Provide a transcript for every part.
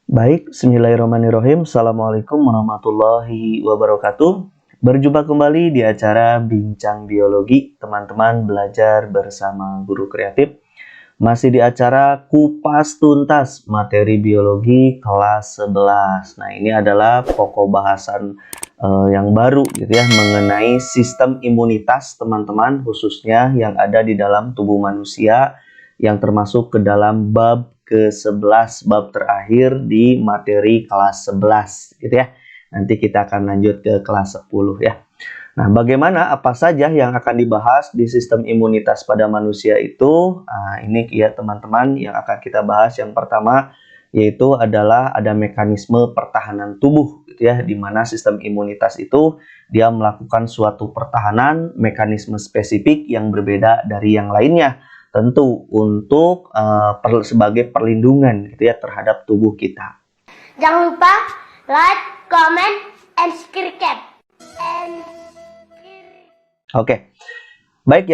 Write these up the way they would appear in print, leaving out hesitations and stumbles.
Baik, bismillahirrahmanirrahim. Assalamualaikum warahmatullahi wabarakatuh. Berjumpa kembali di acara Bincang Biologi, teman-teman belajar bersama guru kreatif. Masih di acara Kupas Tuntas Materi Biologi kelas 11. Nah, ini adalah pokok bahasan yang baru gitu ya, mengenai sistem imunitas teman-teman, khususnya yang ada di dalam tubuh manusia, yang termasuk ke dalam bab ke-11, bab terakhir di materi kelas 11 gitu ya. Nanti kita akan lanjut ke kelas 10 ya. Nah, bagaimana apa saja yang akan dibahas di sistem imunitas pada manusia itu? Nah, ini ya teman-teman yang akan kita bahas. Yang pertama yaitu adalah ada mekanisme pertahanan tubuh gitu ya, di mana sistem imunitas itu dia melakukan suatu pertahanan mekanisme spesifik yang berbeda dari yang lainnya. Tentu untuk sebagai perlindungan gitu ya terhadap tubuh kita. Jangan lupa like, comment, and subscribe. Oke. Baik,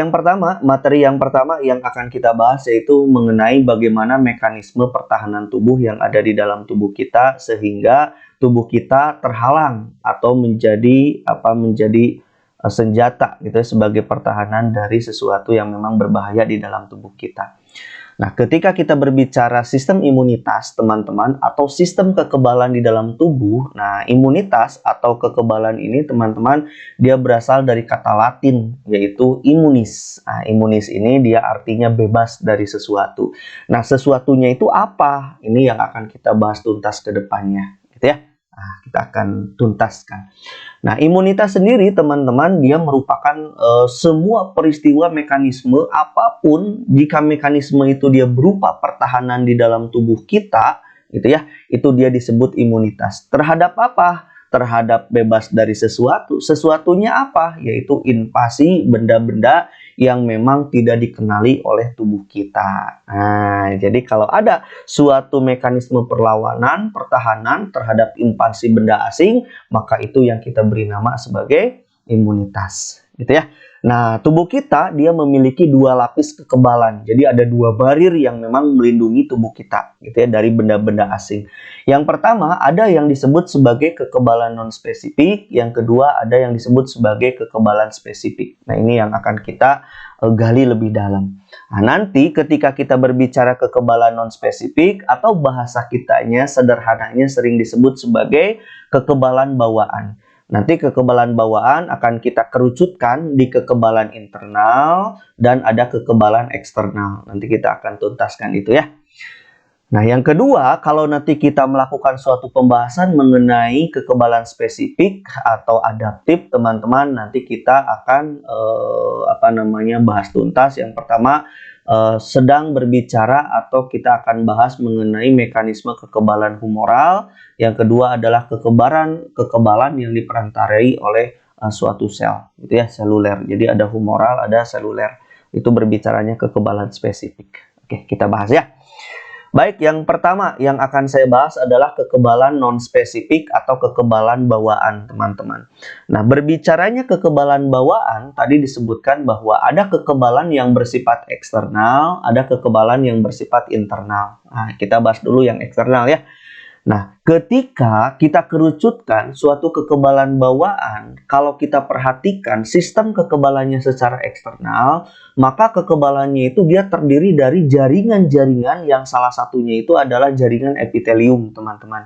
materi yang pertama yang akan kita bahas yaitu mengenai bagaimana mekanisme pertahanan tubuh yang ada di dalam tubuh kita sehingga tubuh kita terhalang atau menjadi senjata gitu ya, sebagai pertahanan dari sesuatu yang memang berbahaya di dalam tubuh kita. Nah, ketika kita berbicara sistem imunitas, teman-teman, atau sistem kekebalan di dalam tubuh, nah, imunitas atau kekebalan ini, teman-teman, dia berasal dari kata Latin, yaitu immunis. Nah, immunis ini dia artinya bebas dari sesuatu. Nah, sesuatunya itu apa? Ini yang akan kita bahas tuntas ke depannya, gitu ya. Nah, kita akan tuntaskan. Nah, imunitas sendiri, teman-teman, dia merupakan semua peristiwa mekanisme apapun, jika mekanisme itu dia berupa pertahanan di dalam tubuh kita, gitu ya, itu dia disebut imunitas. Terhadap apa? Terhadap bebas dari sesuatu. Sesuatunya apa? Yaitu invasi benda-benda yang memang tidak dikenali oleh tubuh kita. Nah, jadi kalau ada suatu mekanisme perlawanan, pertahanan terhadap invasi benda asing, maka itu yang kita beri nama sebagai imunitas, gitu ya. Nah, tubuh kita dia memiliki dua lapis kekebalan. Jadi ada dua barir yang memang melindungi tubuh kita, gitu ya, dari benda-benda asing. Yang pertama ada yang disebut sebagai kekebalan non-spesifik, yang kedua ada yang disebut sebagai kekebalan spesifik. Nah, ini yang akan kita gali lebih dalam. Nah, nanti ketika kita berbicara kekebalan non-spesifik atau bahasa kitanya sederhananya sering disebut sebagai kekebalan bawaan. Nanti kekebalan bawaan akan kita kerucutkan di kekebalan internal dan ada kekebalan eksternal. Nanti kita akan tuntaskan itu ya. Nah, yang kedua, kalau nanti kita melakukan suatu pembahasan mengenai kekebalan spesifik atau adaptif, teman-teman, nanti kita akan bahas tuntas. Yang pertama, sedang berbicara atau kita akan bahas mengenai mekanisme kekebalan humoral. Yang kedua adalah kekebalan yang diperantarai oleh suatu sel, gitu ya, seluler. Jadi ada humoral, ada seluler. Itu berbicaranya kekebalan spesifik. Oke, kita bahas ya. Baik, yang pertama yang akan saya bahas adalah kekebalan non-spesifik atau kekebalan bawaan, teman-teman. Nah, berbicaranya kekebalan bawaan, tadi disebutkan bahwa ada kekebalan yang bersifat eksternal, ada kekebalan yang bersifat internal. Nah, kita bahas dulu yang eksternal ya. Nah, ketika kita kerucutkan suatu kekebalan bawaan, kalau kita perhatikan sistem kekebalannya secara eksternal, maka kekebalannya itu dia terdiri dari jaringan-jaringan yang salah satunya itu adalah jaringan epitelium, teman-teman.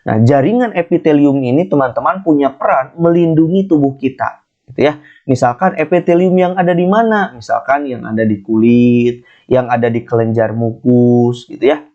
Nah, jaringan epitelium ini, teman-teman, punya peran melindungi tubuh kita, gitu ya. Misalkan epitelium yang ada di mana? Misalkan yang ada di kulit, yang ada di kelenjar mukus, gitu ya.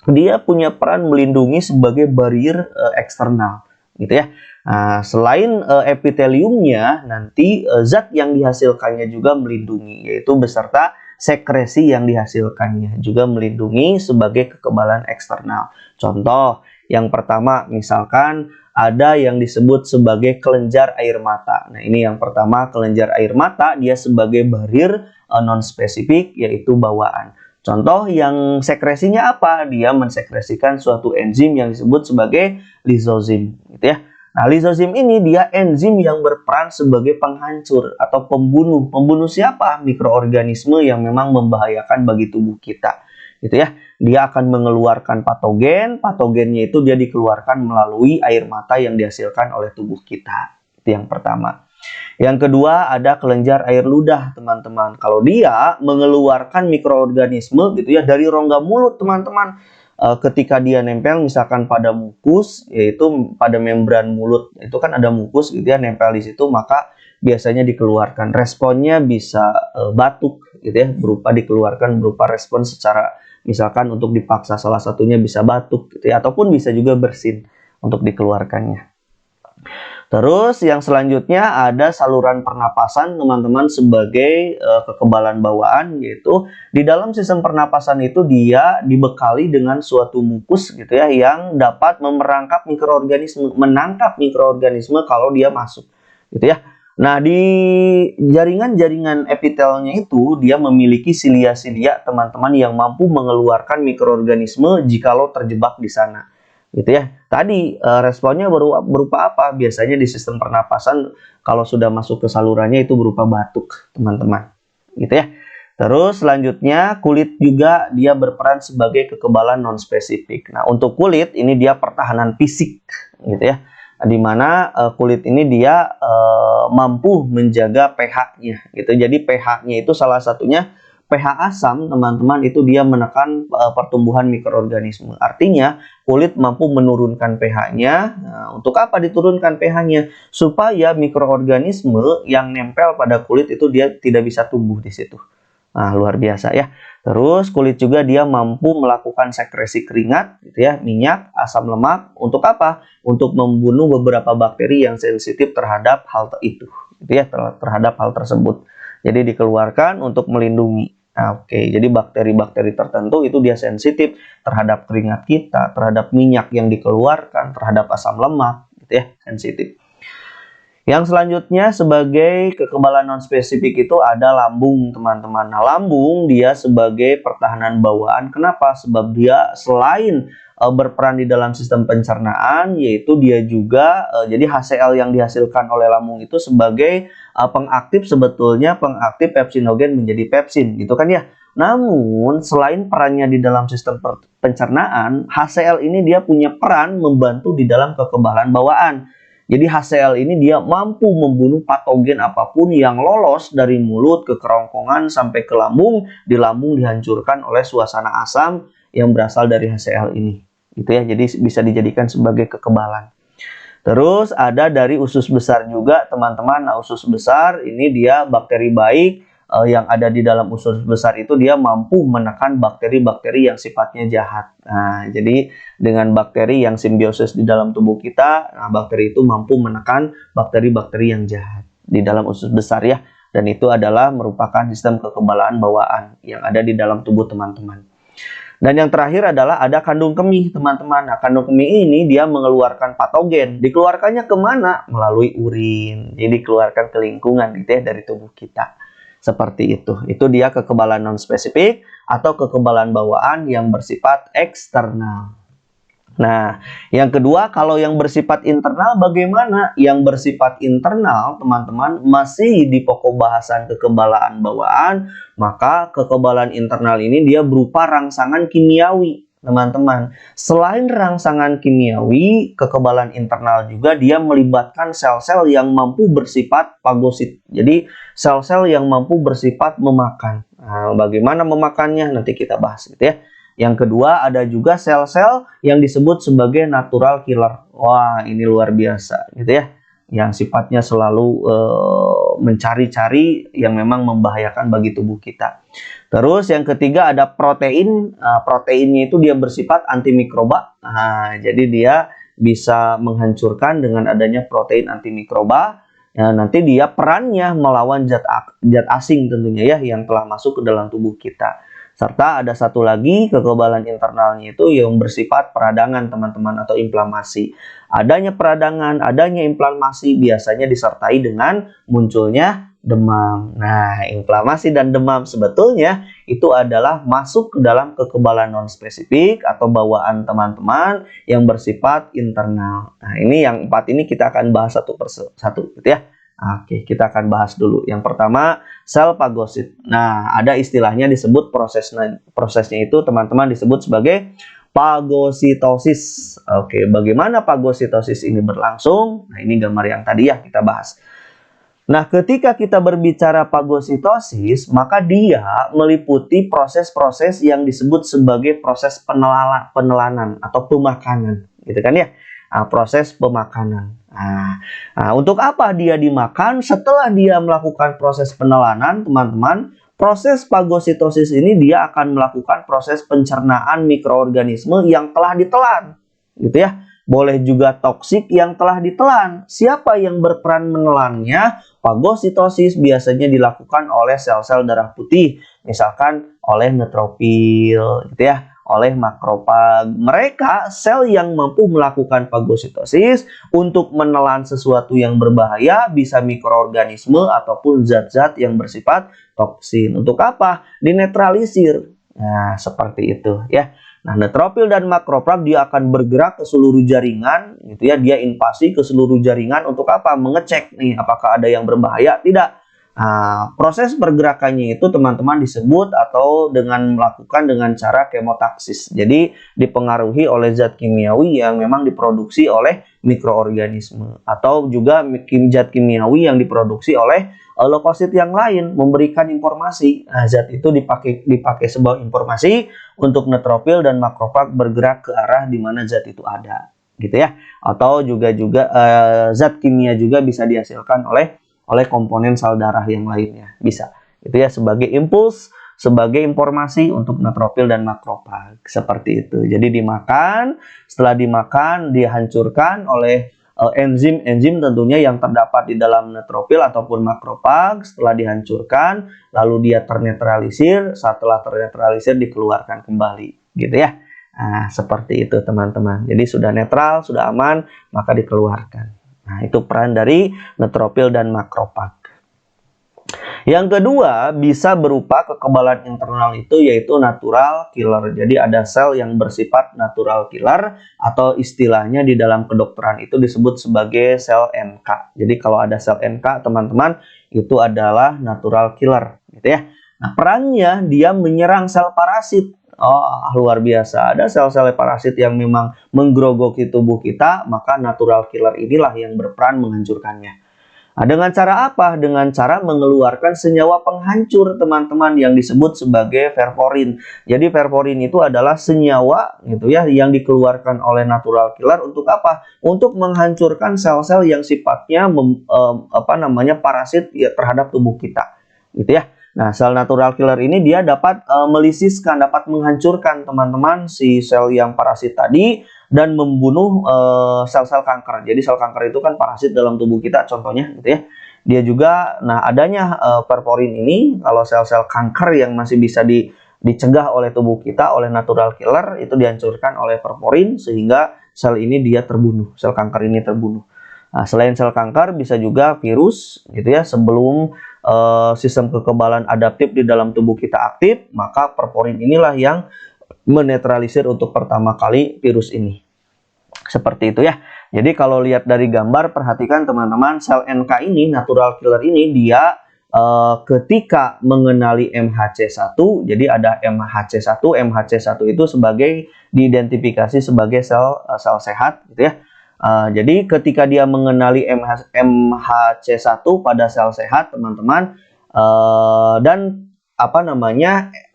Dia punya peran melindungi sebagai barrier eksternal, gitu ya. Nah, selain epiteliumnya, nanti zat yang dihasilkannya juga melindungi, yaitu beserta sekresi yang dihasilkannya juga melindungi sebagai kekebalan eksternal. Contoh yang pertama, misalkan ada yang disebut sebagai kelenjar air mata. Nah, ini yang pertama, kelenjar air mata dia sebagai barrier non-spesifik, yaitu bawaan. Contoh yang sekresinya apa? Dia mensekresikan suatu enzim yang disebut sebagai lizozim, gitu ya. Nah, lizozim ini dia enzim yang berperan sebagai penghancur atau pembunuh. Pembunuh siapa? Mikroorganisme yang memang membahayakan bagi tubuh kita. gitu ya. Dia akan mengeluarkan patogen, patogennya itu dia dikeluarkan melalui air mata yang dihasilkan oleh tubuh kita. Itu yang pertama. Yang kedua ada kelenjar air ludah, teman-teman. Kalau dia mengeluarkan mikroorganisme gitu ya dari rongga mulut, teman-teman. Ketika dia nempel misalkan pada mukus, yaitu pada membran mulut, itu kan ada mukus gitu ya, nempel di situ, maka biasanya dikeluarkan. Responnya bisa batuk gitu ya, dikeluarkan berupa respon secara misalkan untuk dipaksa salah satunya bisa batuk gitu ya, ataupun bisa juga bersin untuk dikeluarkannya. Terus yang selanjutnya ada saluran pernapasan, teman-teman, sebagai kekebalan bawaan, yaitu di dalam sistem pernapasan itu dia dibekali dengan suatu mukus gitu ya yang dapat menangkap mikroorganisme kalau dia masuk gitu ya. Nah, di jaringan-jaringan epitelnya itu dia memiliki silia-silia, teman-teman, yang mampu mengeluarkan mikroorganisme jikalau terjebak di sana. Gitu ya. Tadi responnya berupa apa? Biasanya di sistem pernapasan kalau sudah masuk ke salurannya itu berupa batuk, teman-teman. Gitu ya. Terus selanjutnya kulit juga dia berperan sebagai kekebalan non-spesifik. Nah, untuk kulit ini dia pertahanan fisik gitu ya. Di mana kulit ini dia mampu menjaga pH-nya gitu. Jadi pH-nya itu salah satunya pH asam, teman-teman, itu dia menekan pertumbuhan mikroorganisme. Artinya kulit mampu menurunkan pH-nya. Nah, untuk apa diturunkan pH-nya? Supaya mikroorganisme yang nempel pada kulit itu dia tidak bisa tumbuh di situ. Nah, luar biasa ya. Terus kulit juga dia mampu melakukan sekresi keringat gitu ya, minyak, asam lemak. Untuk apa? Untuk membunuh beberapa bakteri yang sensitif terhadap hal itu gitu ya, terhadap hal tersebut. Jadi dikeluarkan untuk melindungi. Nah, oke, jadi bakteri-bakteri tertentu itu dia sensitif terhadap keringat kita, terhadap minyak yang dikeluarkan, terhadap asam lemak gitu ya, sensitif. Yang selanjutnya sebagai kekebalan non-spesifik itu ada lambung, teman-teman. Nah, lambung dia sebagai pertahanan bawaan. Kenapa? Sebab dia selain berperan di dalam sistem pencernaan, yaitu dia juga jadi HCl yang dihasilkan oleh lambung itu sebagai pengaktif, sebetulnya pengaktif pepsinogen menjadi pepsin gitu kan ya. Namun selain perannya di dalam sistem pencernaan, HCl ini dia punya peran membantu di dalam kekebalan bawaan. Jadi HCl ini dia mampu membunuh patogen apapun yang lolos dari mulut ke kerongkongan sampai ke lambung. Di lambung dihancurkan oleh suasana asam yang berasal dari HCl ini. Gitu ya, jadi bisa dijadikan sebagai kekebalan. Terus ada dari usus besar juga, teman-teman. Nah, usus besar ini dia bakteri baik yang ada di dalam usus besar itu dia mampu menekan bakteri-bakteri yang sifatnya jahat. Nah, jadi dengan bakteri yang simbiosis di dalam tubuh kita, nah, bakteri itu mampu menekan bakteri-bakteri yang jahat di dalam usus besar ya. Dan itu adalah merupakan sistem kekebalan bawaan yang ada di dalam tubuh teman-teman. Dan yang terakhir adalah ada kandung kemih, teman-teman. Nah, kandung kemih ini dia mengeluarkan patogen. Dikeluarkannya kemana? Melalui urin. Jadi dikeluarkan ke lingkungan gitu ya, dari tubuh kita. Seperti itu. Itu dia kekebalan non-spesifik atau kekebalan bawaan yang bersifat eksternal. Nah, yang kedua, kalau yang bersifat internal bagaimana? Yang bersifat internal, teman-teman, masih di pokok bahasan kekebalan bawaan, maka kekebalan internal ini dia berupa rangsangan kimiawi, teman-teman. Selain rangsangan kimiawi, kekebalan internal juga dia melibatkan sel-sel yang mampu bersifat fagosit. Jadi, sel-sel yang mampu bersifat memakan. Nah, bagaimana memakannya? Nanti kita bahas gitu ya. Yang kedua ada juga sel-sel yang disebut sebagai natural killer. Wah, ini luar biasa gitu ya. Yang sifatnya selalu mencari-cari yang memang membahayakan bagi tubuh kita. Terus yang ketiga ada protein. Proteinnya itu dia bersifat antimikroba. Nah, jadi dia bisa menghancurkan dengan adanya protein antimikroba. Nah, nanti dia perannya melawan zat asing tentunya ya yang telah masuk ke dalam tubuh kita. Serta ada satu lagi kekebalan internalnya itu yang bersifat peradangan, teman-teman, atau inflamasi. Adanya peradangan, adanya inflamasi biasanya disertai dengan munculnya demam. Nah, inflamasi dan demam sebetulnya itu adalah masuk ke dalam kekebalan non-spesifik atau bawaan teman-teman yang bersifat internal. Nah, ini yang 4 ini kita akan bahas satu persatu gitu ya. Oke, kita akan bahas dulu. Yang pertama, sel fagosit. Nah, ada istilahnya disebut prosesnya itu teman-teman disebut sebagai fagositosis. Oke, bagaimana fagositosis ini berlangsung? Nah, ini gambar yang tadi ya kita bahas. Nah, ketika kita berbicara fagositosis, maka dia meliputi proses-proses yang disebut sebagai proses penelanan atau pemakanan, gitu kan ya? Nah, proses pemakanan. Nah, untuk apa dia dimakan? Setelah dia melakukan proses penelanan, teman-teman, proses fagositosis ini dia akan melakukan proses pencernaan mikroorganisme yang telah ditelan, gitu ya. Boleh juga toksik yang telah ditelan. Siapa yang berperan menelannya? Fagositosis biasanya dilakukan oleh sel-sel darah putih, misalkan oleh neutrofil, gitu ya, oleh makrofag. Mereka sel yang mampu melakukan fagositosis untuk menelan sesuatu yang berbahaya, bisa mikroorganisme ataupun zat-zat yang bersifat toksin. Untuk apa? Dinetralisir. Nah, seperti itu ya. Nah, neutrofil dan makrofag dia akan bergerak ke seluruh jaringan, gitu ya. Dia invasi ke seluruh jaringan untuk apa? Mengecek nih apakah ada yang berbahaya, tidak. Nah, proses pergerakannya itu teman-teman disebut atau melakukan dengan cara kemotaksis. Jadi dipengaruhi oleh zat kimiawi yang memang diproduksi oleh mikroorganisme atau juga zat kimiawi yang diproduksi oleh leukosit yang lain memberikan informasi. Nah, zat itu dipakai sebuah informasi untuk neutrofil dan makrofag bergerak ke arah di mana zat itu ada, gitu ya. Atau juga zat kimia juga bisa dihasilkan oleh komponen sel darah yang lainnya, bisa. Itu ya sebagai impuls, sebagai informasi untuk neutrofil dan makrofag, seperti itu. Jadi dimakan, setelah dimakan dihancurkan oleh enzim tentunya yang terdapat di dalam neutrofil ataupun makrofag. Setelah dihancurkan, lalu dia ternetralisir. Setelah ternetralisir dikeluarkan kembali, gitu ya. Nah, seperti itu teman-teman. Jadi sudah netral, sudah aman, maka dikeluarkan. Nah, itu peran dari neutrofil dan makrofag. Yang kedua, bisa berupa kekebalan internal itu yaitu natural killer. Jadi ada sel yang bersifat natural killer atau istilahnya di dalam kedokteran itu disebut sebagai sel NK. Jadi kalau ada sel NK, teman-teman, itu adalah natural killer, gitu ya. Nah, perannya dia menyerang sel parasit. Oh, luar biasa. Ada sel-sel parasit yang memang menggerogoki tubuh kita, maka natural killer inilah yang berperan menghancurkannya. Nah, dengan cara apa? Dengan cara mengeluarkan senyawa penghancur, teman-teman, yang disebut sebagai perforin. Jadi perforin itu adalah senyawa, gitu ya, yang dikeluarkan oleh natural killer untuk apa? Untuk menghancurkan sel-sel yang sifatnya parasit ya, terhadap tubuh kita, gitu ya. Nah, sel natural killer ini dia dapat melisiskan, dapat menghancurkan, teman-teman, si sel yang parasit tadi dan membunuh sel-sel kanker. Jadi sel kanker itu kan parasit dalam tubuh kita contohnya, gitu ya. Dia juga, nah, adanya perforin ini, kalau sel-sel kanker yang masih bisa dicegah oleh tubuh kita oleh natural killer itu dihancurkan oleh perforin sehingga sel ini dia terbunuh, sel kanker ini terbunuh. Nah, selain sel kanker bisa juga virus, gitu ya. Sebelum sistem kekebalan adaptif di dalam tubuh kita aktif, maka perforin inilah yang menetralisir untuk pertama kali virus ini. Seperti itu ya. Jadi kalau lihat dari gambar, perhatikan teman-teman, sel NK ini, natural killer ini, dia ketika mengenali MHC1, jadi ada MHC1 itu sebagai diidentifikasi sebagai sel sehat, gitu ya. Jadi ketika dia mengenali MHC1 pada sel sehat, teman-teman, dan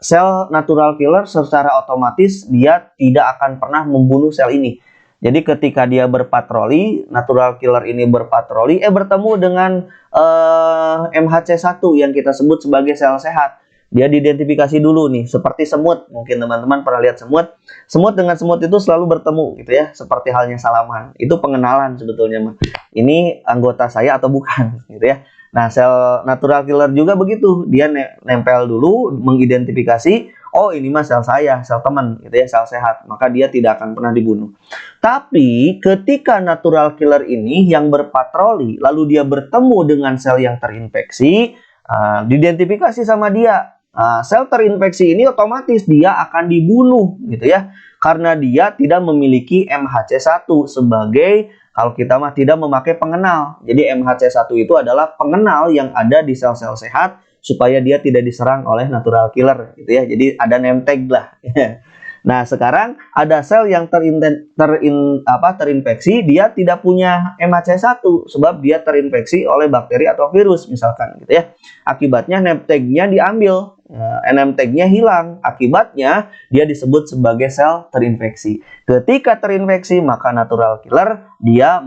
sel natural killer secara otomatis dia tidak akan pernah membunuh sel ini. Jadi ketika dia berpatroli, natural killer ini berpatroli, bertemu dengan MHC1 yang kita sebut sebagai sel sehat. Dia diidentifikasi dulu nih, seperti semut. Mungkin teman-teman pernah lihat semut. Semut dengan semut itu selalu bertemu, gitu ya. Seperti halnya salaman. Itu pengenalan sebetulnya. Ini anggota saya atau bukan, gitu ya. Nah, sel natural killer juga begitu. Dia nempel dulu, mengidentifikasi, oh ini mah sel saya, sel teman, gitu ya, sel sehat. Maka dia tidak akan pernah dibunuh. Tapi ketika natural killer ini yang berpatroli, lalu dia bertemu dengan sel yang terinfeksi, diidentifikasi sama dia. Sel terinfeksi ini otomatis dia akan dibunuh, gitu ya. Karena dia tidak memiliki MHC1 sebagai, kalau kita mah tidak memakai pengenal. Jadi MHC1 itu adalah pengenal yang ada di sel-sel sehat supaya dia tidak diserang oleh natural killer gitu ya. Jadi ada name tag lah. Nah, sekarang ada sel yang terinfeksi, dia tidak punya MHC1 sebab dia terinfeksi oleh bakteri atau virus misalkan gitu ya. Akibatnya name tag-nya diambil, name tag-nya hilang. Akibatnya dia disebut sebagai sel terinfeksi. Ketika terinfeksi, maka natural killer dia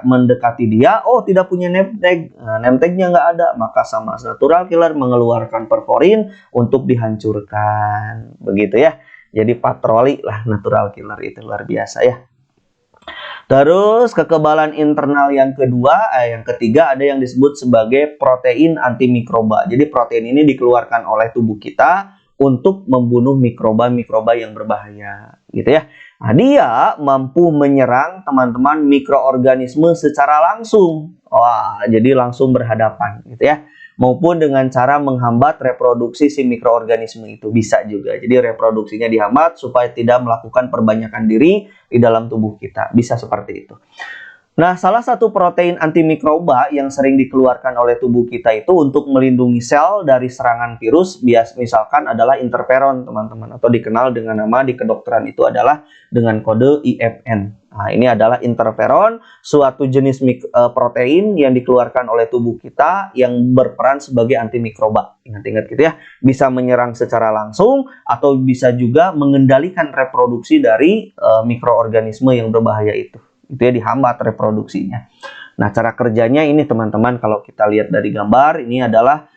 mendekati dia, oh tidak punya name tag, name tag-nya nggak ada, maka sama natural killer mengeluarkan perforin untuk dihancurkan. Begitu ya. Jadi patroli lah natural killer itu, luar biasa ya. Terus kekebalan internal yang ketiga ada yang disebut sebagai protein antimikroba. Jadi protein ini dikeluarkan oleh tubuh kita untuk membunuh mikroba-mikroba yang berbahaya, gitu ya. Nah, dia mampu menyerang teman-teman mikroorganisme secara langsung. Wah, jadi langsung berhadapan, gitu ya. Maupun dengan cara menghambat reproduksi si mikroorganisme itu, bisa juga. Jadi reproduksinya dihambat supaya tidak melakukan perbanyakan diri di dalam tubuh kita. Bisa seperti itu. Nah, salah satu protein antimikroba yang sering dikeluarkan oleh tubuh kita itu untuk melindungi sel dari serangan virus, misalkan adalah interferon, teman-teman, atau dikenal dengan nama di kedokteran itu adalah dengan kode IFN. Nah, ini adalah interferon, suatu jenis protein yang dikeluarkan oleh tubuh kita yang berperan sebagai antimikroba. Ingat-ingat gitu ya, bisa menyerang secara langsung atau bisa juga mengendalikan reproduksi dari mikroorganisme yang berbahaya itu. Itu ya, dihambat reproduksinya. Nah, cara kerjanya ini teman-teman, kalau kita lihat dari gambar ini adalah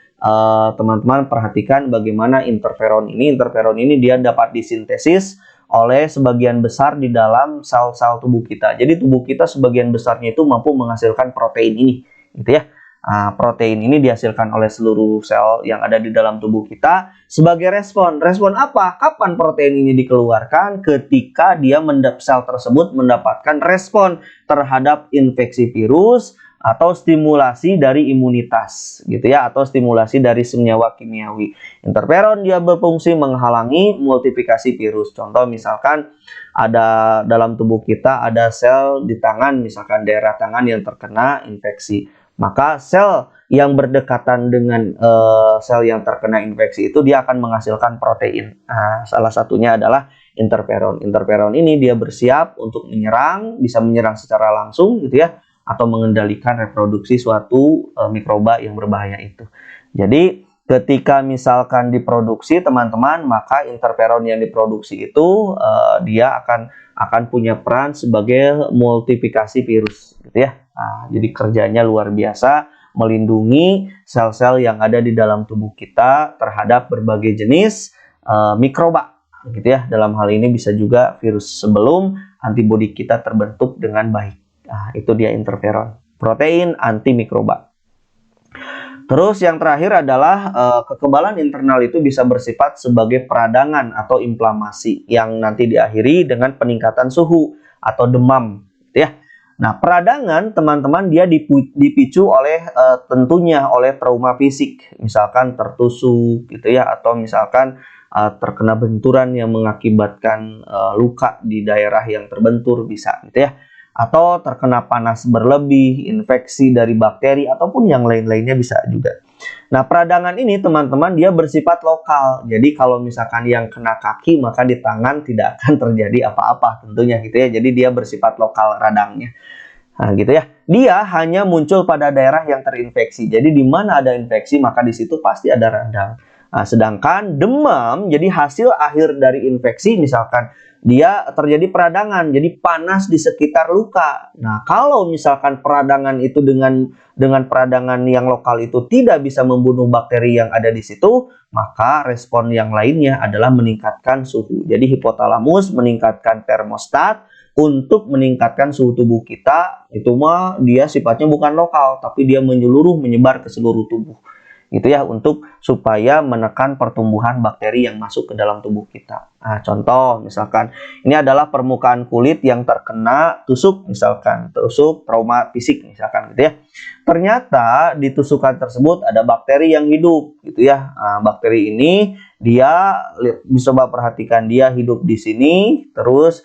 teman-teman perhatikan bagaimana interferon ini. Interferon ini dia dapat disintesis oleh sebagian besar di dalam sel-sel tubuh kita. Jadi tubuh kita sebagian besarnya itu mampu menghasilkan protein ini, gitu ya. Nah, protein ini dihasilkan oleh seluruh sel yang ada di dalam tubuh kita sebagai respon. Respon apa? Kapan protein ini dikeluarkan? Ketika sel tersebut mendapatkan respon terhadap infeksi virus atau stimulasi dari imunitas, gitu ya, atau stimulasi dari senyawa kimiawi. Interferon dia berfungsi menghalangi multiplikasi virus. Contoh misalkan ada dalam tubuh kita ada sel di tangan, misalkan daerah tangan yang terkena infeksi. Maka sel yang berdekatan dengan sel yang terkena infeksi itu dia akan menghasilkan protein. Nah, salah satunya adalah interferon. Interferon ini dia bersiap untuk menyerang, bisa menyerang secara langsung gitu ya, atau mengendalikan reproduksi suatu mikroba yang berbahaya itu. Jadi ketika misalkan diproduksi teman-teman, maka interferon yang diproduksi itu dia akan punya peran sebagai multiplikasi virus gitu ya. Nah, jadi kerjanya luar biasa, melindungi sel-sel yang ada di dalam tubuh kita terhadap berbagai jenis mikroba gitu ya. Dalam hal ini bisa juga virus sebelum antibodi kita terbentuk dengan baik. Nah, itu dia interferon, protein antimikroba. Terus yang terakhir adalah kekebalan internal itu bisa bersifat sebagai peradangan atau inflamasi yang nanti diakhiri dengan peningkatan suhu atau demam gitu ya. Nah, peradangan teman-teman dia dipicu oleh tentunya oleh trauma fisik, misalkan tertusuk gitu ya, atau misalkan terkena benturan yang mengakibatkan luka di daerah yang terbentur bisa gitu ya, atau terkena panas berlebih, infeksi dari bakteri ataupun yang lain-lainnya bisa juga. Nah, peradangan ini teman-teman dia bersifat lokal. Jadi kalau misalkan yang kena kaki, maka di tangan tidak akan terjadi apa-apa tentunya gitu ya. Jadi dia bersifat lokal radangnya. Nah, gitu ya. Dia hanya muncul pada daerah yang terinfeksi. Jadi di mana ada infeksi, maka di situ pasti ada radang. Nah, sedangkan demam jadi hasil akhir dari infeksi, misalkan dia terjadi peradangan, jadi panas di sekitar luka. Nah, kalau misalkan peradangan itu dengan peradangan yang lokal itu tidak bisa membunuh bakteri yang ada di situ, maka respon yang lainnya adalah meningkatkan suhu. Jadi hipotalamus meningkatkan termostat untuk meningkatkan suhu tubuh kita. Itu mah dia sifatnya bukan lokal, tapi dia menyeluruh, menyebar ke seluruh tubuh. gitu ya, untuk supaya menekan pertumbuhan bakteri yang masuk ke dalam tubuh kita. Nah, contoh misalkan ini adalah permukaan kulit yang terkena tusuk, misalkan tusuk trauma fisik misalkan gitu ya. Ternyata di tusukan tersebut ada bakteri yang hidup gitu ya. Nah, bakteri ini dia bisa perhatikan, dia hidup di sini, terus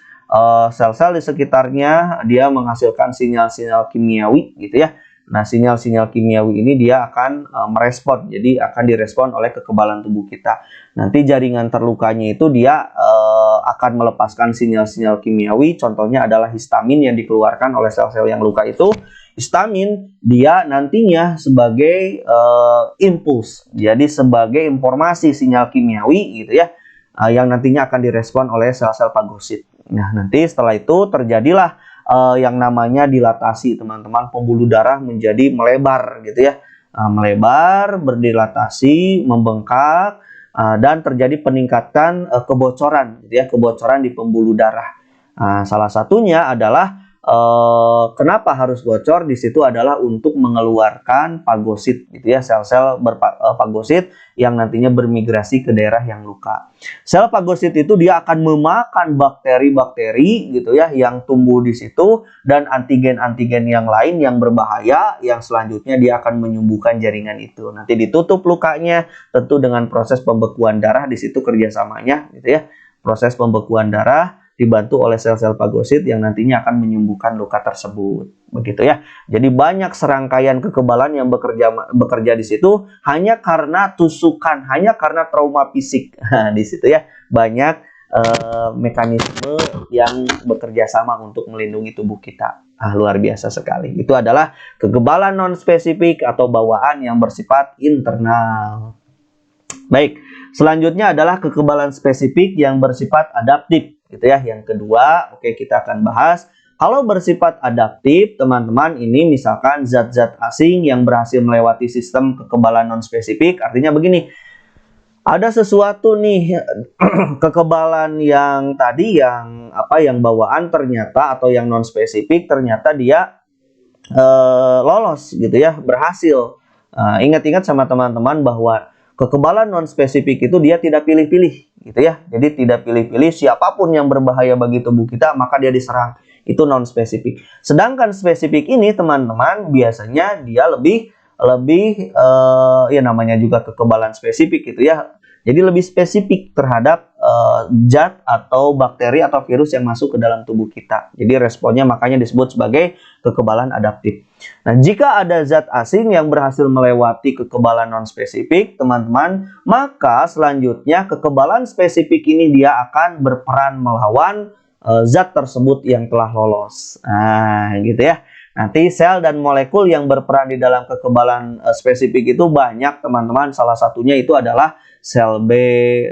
sel-sel di sekitarnya dia menghasilkan sinyal-sinyal kimiawi gitu ya. Nah, sinyal-sinyal kimiawi ini dia akan merespon, jadi akan direspon oleh kekebalan tubuh kita. Nanti jaringan terlukanya itu dia akan melepaskan sinyal-sinyal kimiawi, contohnya adalah histamin yang dikeluarkan oleh sel-sel yang luka itu. Histamin dia nantinya sebagai impuls, jadi sebagai informasi sinyal kimiawi gitu ya, yang nantinya akan direspon oleh sel-sel fagosit. Nah, nanti setelah itu terjadilah yang namanya dilatasi, teman-teman. Pembuluh darah menjadi melebar gitu ya, melebar, berdilatasi, membengkak, dan terjadi peningkatan kebocoran gitu ya, kebocoran di pembuluh darah. Salah satunya adalah kenapa harus bocor di situ adalah untuk mengeluarkan fagosit gitu ya, sel-sel fagosit yang nantinya bermigrasi ke daerah yang luka. Sel fagosit itu dia akan memakan bakteri-bakteri gitu ya yang tumbuh di situ, dan antigen-antigen yang lain yang berbahaya yang selanjutnya dia akan menyembuhkan jaringan itu. Nanti ditutup lukanya tentu dengan proses pembekuan darah, di situ kerjasamanya gitu ya. Proses pembekuan darah dibantu oleh sel-sel fagosit yang nantinya akan menyembuhkan luka tersebut. Begitu ya. Jadi banyak serangkaian kekebalan yang bekerja di situ hanya karena tusukan, hanya karena trauma fisik. Di situ ya banyak mekanisme yang bekerja sama untuk melindungi tubuh kita. Luar biasa sekali. Itu adalah kekebalan non spesifik atau bawaan yang bersifat internal. Baik, selanjutnya adalah kekebalan spesifik yang bersifat adaptif gitu ya. Yang kedua, oke, kita akan bahas kalau bersifat adaptif, teman-teman, ini misalkan zat-zat asing yang berhasil melewati sistem kekebalan non spesifik. Artinya begini, ada sesuatu nih kekebalan yang tadi yang bawaan ternyata, atau yang non spesifik ternyata dia lolos gitu ya, berhasil. Ingat-ingat sama teman-teman bahwa kekebalan non spesifik itu dia tidak pilih-pilih gitu ya. Jadi tidak pilih-pilih, siapapun yang berbahaya bagi tubuh kita maka dia diserang. Itu non spesifik. Sedangkan spesifik ini, teman-teman, biasanya dia lebih ya namanya juga kekebalan spesifik gitu ya. Jadi lebih spesifik terhadap zat atau bakteri atau virus yang masuk ke dalam tubuh kita. Jadi responnya makanya disebut sebagai kekebalan adaptif. Nah, jika ada zat asing yang berhasil melewati kekebalan non spesifik, teman-teman, maka selanjutnya kekebalan spesifik ini dia akan berperan melawan zat tersebut yang telah lolos. Nah, gitu ya. Nanti sel dan molekul yang berperan di dalam kekebalan spesifik itu banyak, teman-teman. Salah satunya itu adalah sel B,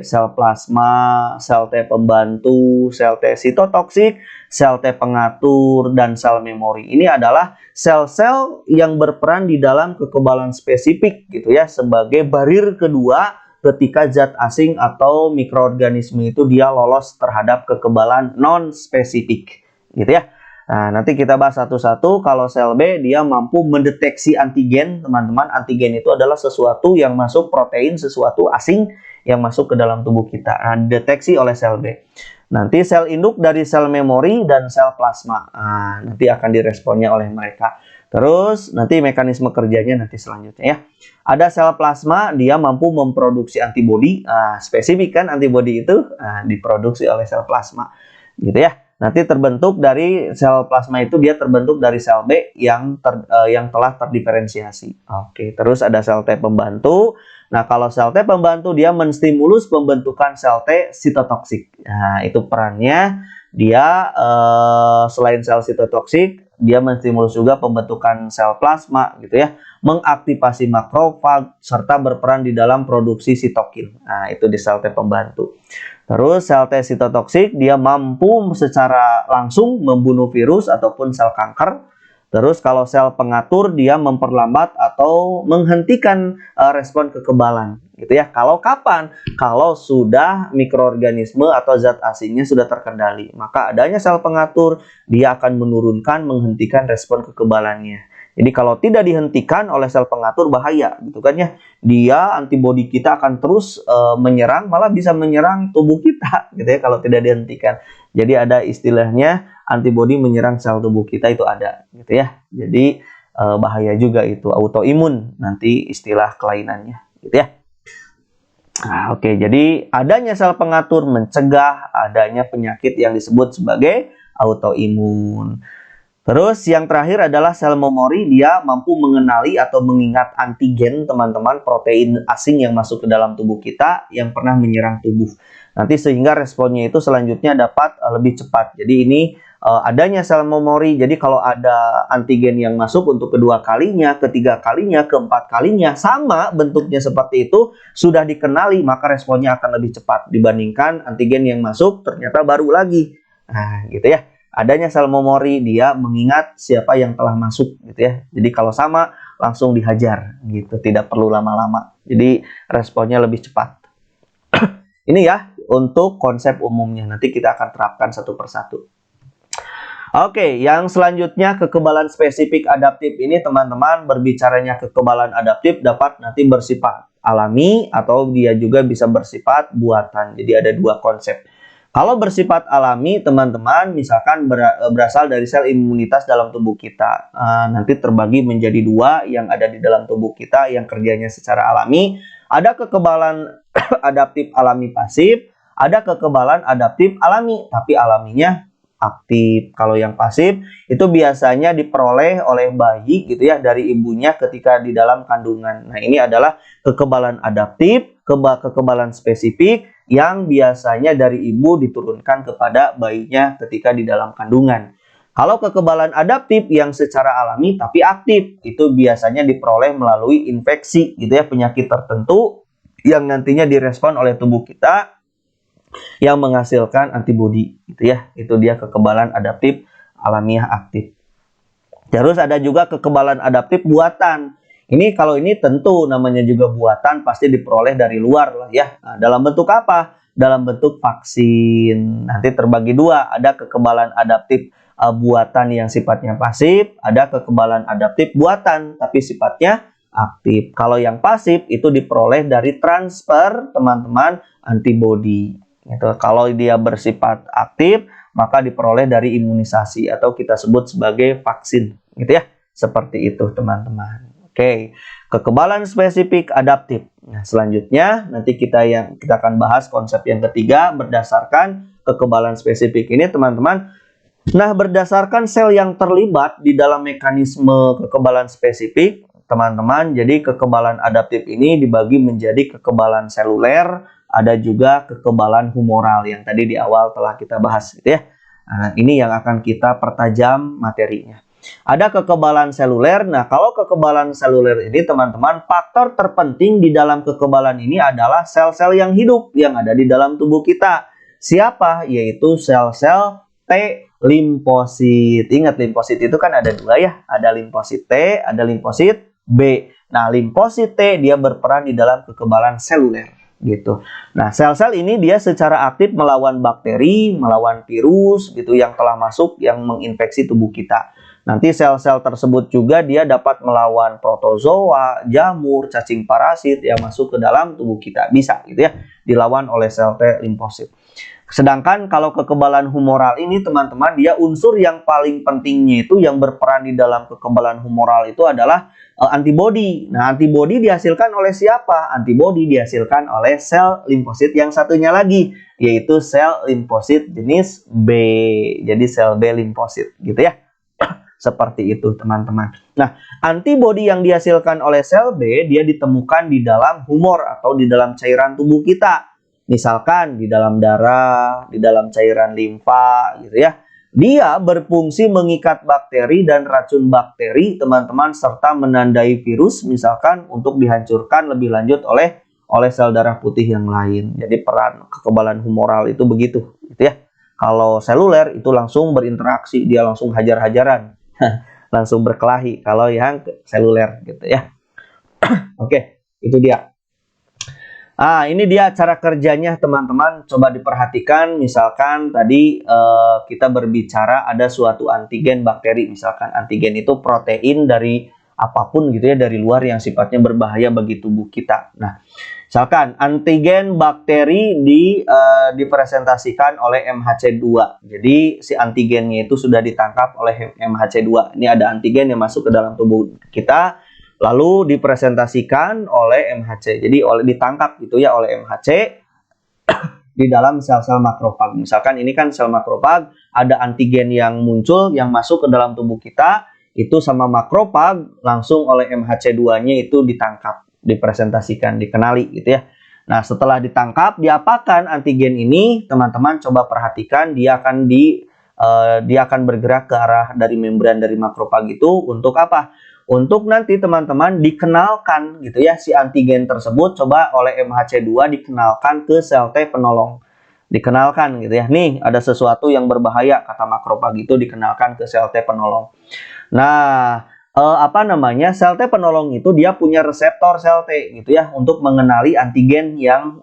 sel plasma, sel T pembantu, sel T sitotoksik, sel T pengatur, dan sel memori. Ini adalah sel-sel yang berperan di dalam kekebalan spesifik gitu ya, sebagai barir kedua ketika zat asing atau mikroorganisme itu dia lolos terhadap kekebalan non spesifik gitu ya. Nah, nanti kita bahas satu-satu. Kalau sel B dia mampu mendeteksi antigen, teman-teman. Antigen itu adalah sesuatu yang masuk, protein, sesuatu asing yang masuk ke dalam tubuh kita. Nah, deteksi oleh sel B. Nanti sel induk dari sel memori dan sel plasma. Nah, nanti akan diresponnya oleh mereka. Terus nanti mekanisme kerjanya nanti selanjutnya ya. Ada sel plasma, dia mampu memproduksi antibodi. Nah, spesifik kan antibodi itu diproduksi oleh sel plasma. Gitu ya. Nanti terbentuk dari sel plasma itu, dia terbentuk dari sel B yang telah terdiferensiasi. Oke, terus ada sel T pembantu. Nah, kalau sel T pembantu dia menstimulus pembentukan sel T sitotoksik. Nah, itu perannya. Dia selain sel sitotoksik, dia menstimulus juga pembentukan sel plasma gitu ya, mengaktifasi makrofag serta berperan di dalam produksi sitokin. Nah, itu di sel T pembantu. Terus sel T sitotoksik dia mampu secara langsung membunuh virus ataupun sel kanker. Terus kalau sel pengatur dia memperlambat atau menghentikan respon kekebalan gitu ya. Kalau kapan? Kalau sudah mikroorganisme atau zat asingnya sudah terkendali, maka adanya sel pengatur dia akan menurunkan, menghentikan respon kekebalannya. Jadi kalau tidak dihentikan oleh sel pengatur bahaya gitu kan ya. Dia antibodi kita akan terus menyerang, malah bisa menyerang tubuh kita gitu ya kalau tidak dihentikan. Jadi ada istilahnya antibodi menyerang sel tubuh kita itu ada gitu ya. Jadi bahaya juga itu, autoimun nanti istilah kelainannya gitu ya. Nah, oke, jadi adanya sel pengatur mencegah adanya penyakit yang disebut sebagai autoimun. Terus yang terakhir adalah sel memori, dia mampu mengenali atau mengingat antigen teman-teman, protein asing yang masuk ke dalam tubuh kita yang pernah menyerang tubuh. Nanti sehingga responnya itu selanjutnya dapat lebih cepat. Jadi ini adanya sel memori, jadi kalau ada antigen yang masuk untuk kedua kalinya, ketiga kalinya, keempat kalinya, sama bentuknya seperti itu, sudah dikenali, maka responnya akan lebih cepat dibandingkan antigen yang masuk ternyata baru lagi. Nah, gitu ya. Adanya sel memori, dia mengingat siapa yang telah masuk gitu ya. Jadi kalau sama langsung dihajar gitu, tidak perlu lama-lama. Jadi responnya lebih cepat. Ini ya untuk konsep umumnya. Nanti kita akan terapkan satu persatu. Oke, yang selanjutnya kekebalan spesifik adaptif ini teman-teman, berbicaranya kekebalan adaptif dapat nanti bersifat alami atau dia juga bisa bersifat buatan. Jadi ada dua konsep. Kalau bersifat alami, teman-teman, misalkan berasal dari sel imunitas dalam tubuh kita. Nanti terbagi menjadi dua yang ada di dalam tubuh kita yang kerjanya secara alami. Ada kekebalan adaptif alami pasif, ada kekebalan adaptif alami, tapi alaminya aktif. Kalau yang pasif, itu biasanya diperoleh oleh bayi gitu ya, dari ibunya ketika di dalam kandungan. Nah, ini adalah kekebalan adaptif, kekebalan spesifik, yang biasanya dari ibu diturunkan kepada bayinya ketika di dalam kandungan. Kalau kekebalan adaptif yang secara alami tapi aktif, itu biasanya diperoleh melalui infeksi gitu ya, penyakit tertentu yang nantinya direspon oleh tubuh kita yang menghasilkan antibodi gitu ya. Itu dia kekebalan adaptif alamiah aktif. Terus ada juga kekebalan adaptif buatan. Ini kalau ini tentu namanya juga buatan, pasti diperoleh dari luar lah ya. Nah, dalam bentuk apa? Dalam bentuk vaksin. Nanti terbagi dua, ada kekebalan adaptif buatan yang sifatnya pasif, ada kekebalan adaptif buatan tapi sifatnya aktif. Kalau yang pasif itu diperoleh dari transfer teman-teman antibodi. Gitu. Kalau dia bersifat aktif, maka diperoleh dari imunisasi atau kita sebut sebagai vaksin, gitu ya. Seperti itu teman-teman. Oke, kekebalan spesifik adaptif. Nah, selanjutnya nanti kita akan bahas konsep yang ketiga berdasarkan kekebalan spesifik ini, teman-teman. Nah, berdasarkan sel yang terlibat di dalam mekanisme kekebalan spesifik, teman-teman. Jadi kekebalan adaptif ini dibagi menjadi kekebalan seluler, ada juga kekebalan humoral yang tadi di awal telah kita bahas, gitu ya. Nah, ini yang akan kita pertajam materinya. Ada kekebalan seluler. Nah, kalau kekebalan seluler ini teman-teman, faktor terpenting di dalam kekebalan ini adalah sel-sel yang hidup yang ada di dalam tubuh kita. Siapa? Yaitu sel-sel T limfosit. Ingat, limfosit itu kan ada dua ya. Ada limfosit T, ada limfosit B. Nah, limfosit T dia berperan di dalam kekebalan seluler gitu. Nah, sel-sel ini dia secara aktif melawan bakteri, melawan virus gitu yang telah masuk yang menginfeksi tubuh kita. Nanti sel-sel tersebut juga dia dapat melawan protozoa, jamur, cacing parasit yang masuk ke dalam tubuh kita. Bisa gitu ya, dilawan oleh sel T limfosit. Sedangkan kalau kekebalan humoral ini teman-teman, dia unsur yang paling pentingnya itu yang berperan di dalam kekebalan humoral itu adalah antibodi. Nah, antibodi dihasilkan oleh siapa? Antibodi dihasilkan oleh sel limfosit yang satunya lagi, yaitu sel limfosit jenis B. Jadi sel B limfosit gitu ya. Seperti itu teman-teman. Nah, antibodi yang dihasilkan oleh sel B, dia ditemukan di dalam humor atau di dalam cairan tubuh kita. Misalkan di dalam darah, di dalam cairan limfa gitu ya. Dia berfungsi mengikat bakteri dan racun bakteri teman-teman, serta menandai virus misalkan untuk dihancurkan lebih lanjut oleh sel darah putih yang lain. Jadi peran kekebalan humoral itu begitu gitu ya. Kalau seluler itu langsung berinteraksi, dia langsung hajar-hajaran. Langsung berkelahi kalau yang seluler gitu ya. Oke, itu dia. Ini dia cara kerjanya teman-teman. Coba diperhatikan, misalkan tadi kita berbicara ada suatu antigen bakteri. Misalkan antigen itu protein dari apapun gitu ya, dari luar yang sifatnya berbahaya bagi tubuh kita. Nah, misalkan antigen bakteri dipresentasikan oleh MHC2. Jadi si antigennya itu sudah ditangkap oleh MHC2. Ini ada antigen yang masuk ke dalam tubuh kita, lalu dipresentasikan oleh MHC. Jadi ditangkap gitu ya oleh MHC di dalam sel-sel makrofag. Misalkan ini kan sel makrofag, ada antigen yang muncul yang masuk ke dalam tubuh kita, itu sama makrofag langsung oleh MHC2-nya itu ditangkap, dipresentasikan, dikenali gitu ya. Nah, setelah ditangkap, diapakan antigen ini? Teman-teman coba perhatikan, dia akan bergerak ke arah dari membran dari makrofag itu untuk apa? Untuk nanti teman-teman dikenalkan gitu ya, si antigen tersebut coba oleh MHC2 dikenalkan ke sel T penolong. Dikenalkan gitu ya. Nih, ada sesuatu yang berbahaya, kata makrofag itu dikenalkan ke sel T penolong. Nah, sel T penolong itu dia punya reseptor sel T gitu ya untuk mengenali antigen yang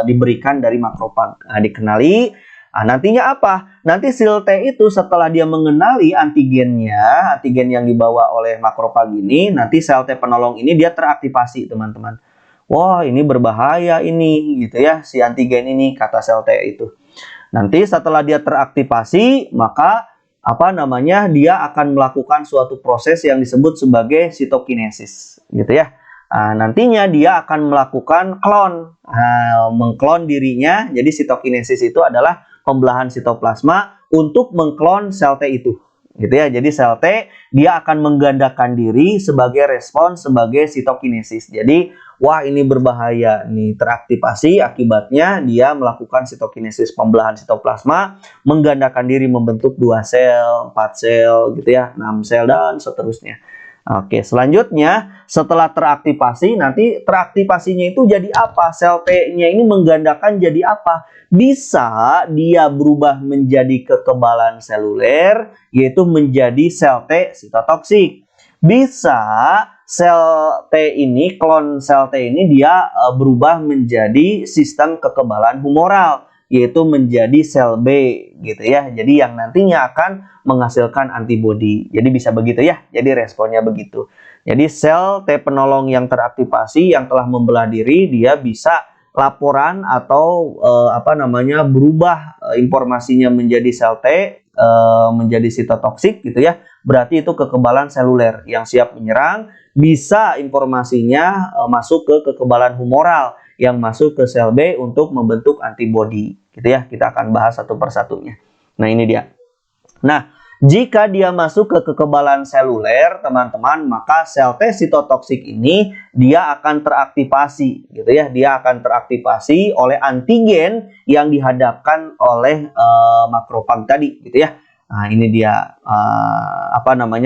diberikan dari makrofag. Nah, dikenali. Nantinya apa? Nanti sel T itu setelah dia mengenali antigennya, antigen yang dibawa oleh makrofag ini, nanti sel T penolong ini dia teraktivasi, teman-teman. Wah, ini berbahaya ini gitu ya, si antigen ini, kata sel T itu. Nanti setelah dia teraktivasi, maka dia akan melakukan suatu proses yang disebut sebagai sitokinesis gitu ya. Nantinya dia akan melakukan klon, mengklon dirinya. Jadi sitokinesis itu adalah pembelahan sitoplasma untuk mengklon sel T itu gitu ya. Jadi sel T dia akan menggandakan diri sebagai respons sebagai sitokinesis. Jadi wah, ini berbahaya nih, teraktivasi, akibatnya dia melakukan sitokinesis, pembelahan sitoplasma, menggandakan diri membentuk 2 sel, 4 sel gitu ya, 6 sel dan seterusnya. Oke, selanjutnya setelah teraktivasi, nanti teraktivasinya itu jadi apa? Sel T-nya ini menggandakan jadi apa? Bisa dia berubah menjadi kekebalan seluler, yaitu menjadi sel T sitotoksik. Bisa sel T ini, klon sel T ini dia berubah menjadi sistem kekebalan humoral, yaitu menjadi sel B gitu ya. Jadi yang nantinya akan menghasilkan antibodi. Jadi bisa begitu ya. Jadi responnya begitu. Jadi sel T penolong yang teraktivasi yang telah membelah diri, dia bisa laporan atau berubah informasinya menjadi sel T, menjadi sitotoksik gitu ya. Berarti itu kekebalan seluler yang siap menyerang. Bisa informasinya masuk ke kekebalan humoral yang masuk ke sel B untuk membentuk antibodi gitu ya. Kita akan bahas satu persatunya. Nah, ini dia. Nah, jika dia masuk ke kekebalan seluler, teman-teman, maka sel T sitotoksik ini dia akan teraktivasi gitu ya. Dia akan teraktivasi oleh antigen yang dihadapkan oleh makrofag tadi gitu ya. Nah, ini dia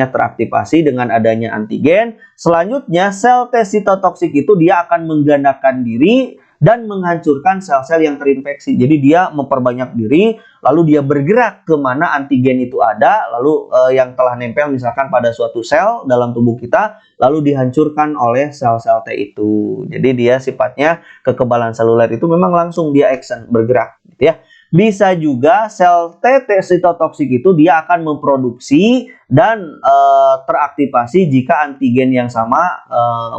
teraktivasi dengan adanya antigen. Selanjutnya sel T sitotoksik itu dia akan menggandakan diri dan menghancurkan sel-sel yang terinfeksi. Jadi dia memperbanyak diri, lalu dia bergerak ke mana antigen itu ada, lalu yang telah nempel misalkan pada suatu sel dalam tubuh kita, lalu dihancurkan oleh sel-sel T itu. Jadi dia sifatnya kekebalan seluler itu memang langsung dia action, bergerak gitu ya. Bisa juga sel T sitotoksik itu dia akan memproduksi dan teraktivasi jika antigen yang sama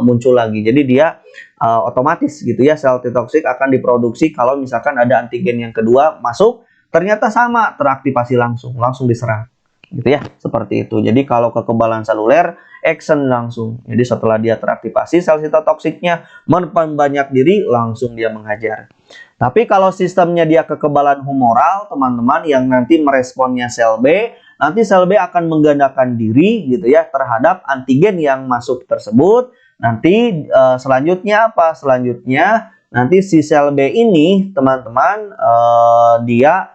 muncul lagi. Jadi dia otomatis gitu ya, sel T toksik akan diproduksi kalau misalkan ada antigen yang kedua masuk, ternyata sama, teraktivasi langsung diserang gitu ya, seperti itu. Jadi kalau kekebalan seluler action langsung. Jadi setelah dia teraktivasi sel sitotoksiknya memperbanyak diri, langsung dia menghajar. Tapi kalau sistemnya dia kekebalan humoral, teman-teman, yang nanti meresponnya sel B, nanti sel B akan menggandakan diri gitu ya terhadap antigen yang masuk tersebut. Nanti selanjutnya apa? Selanjutnya nanti si sel B ini, teman-teman, dia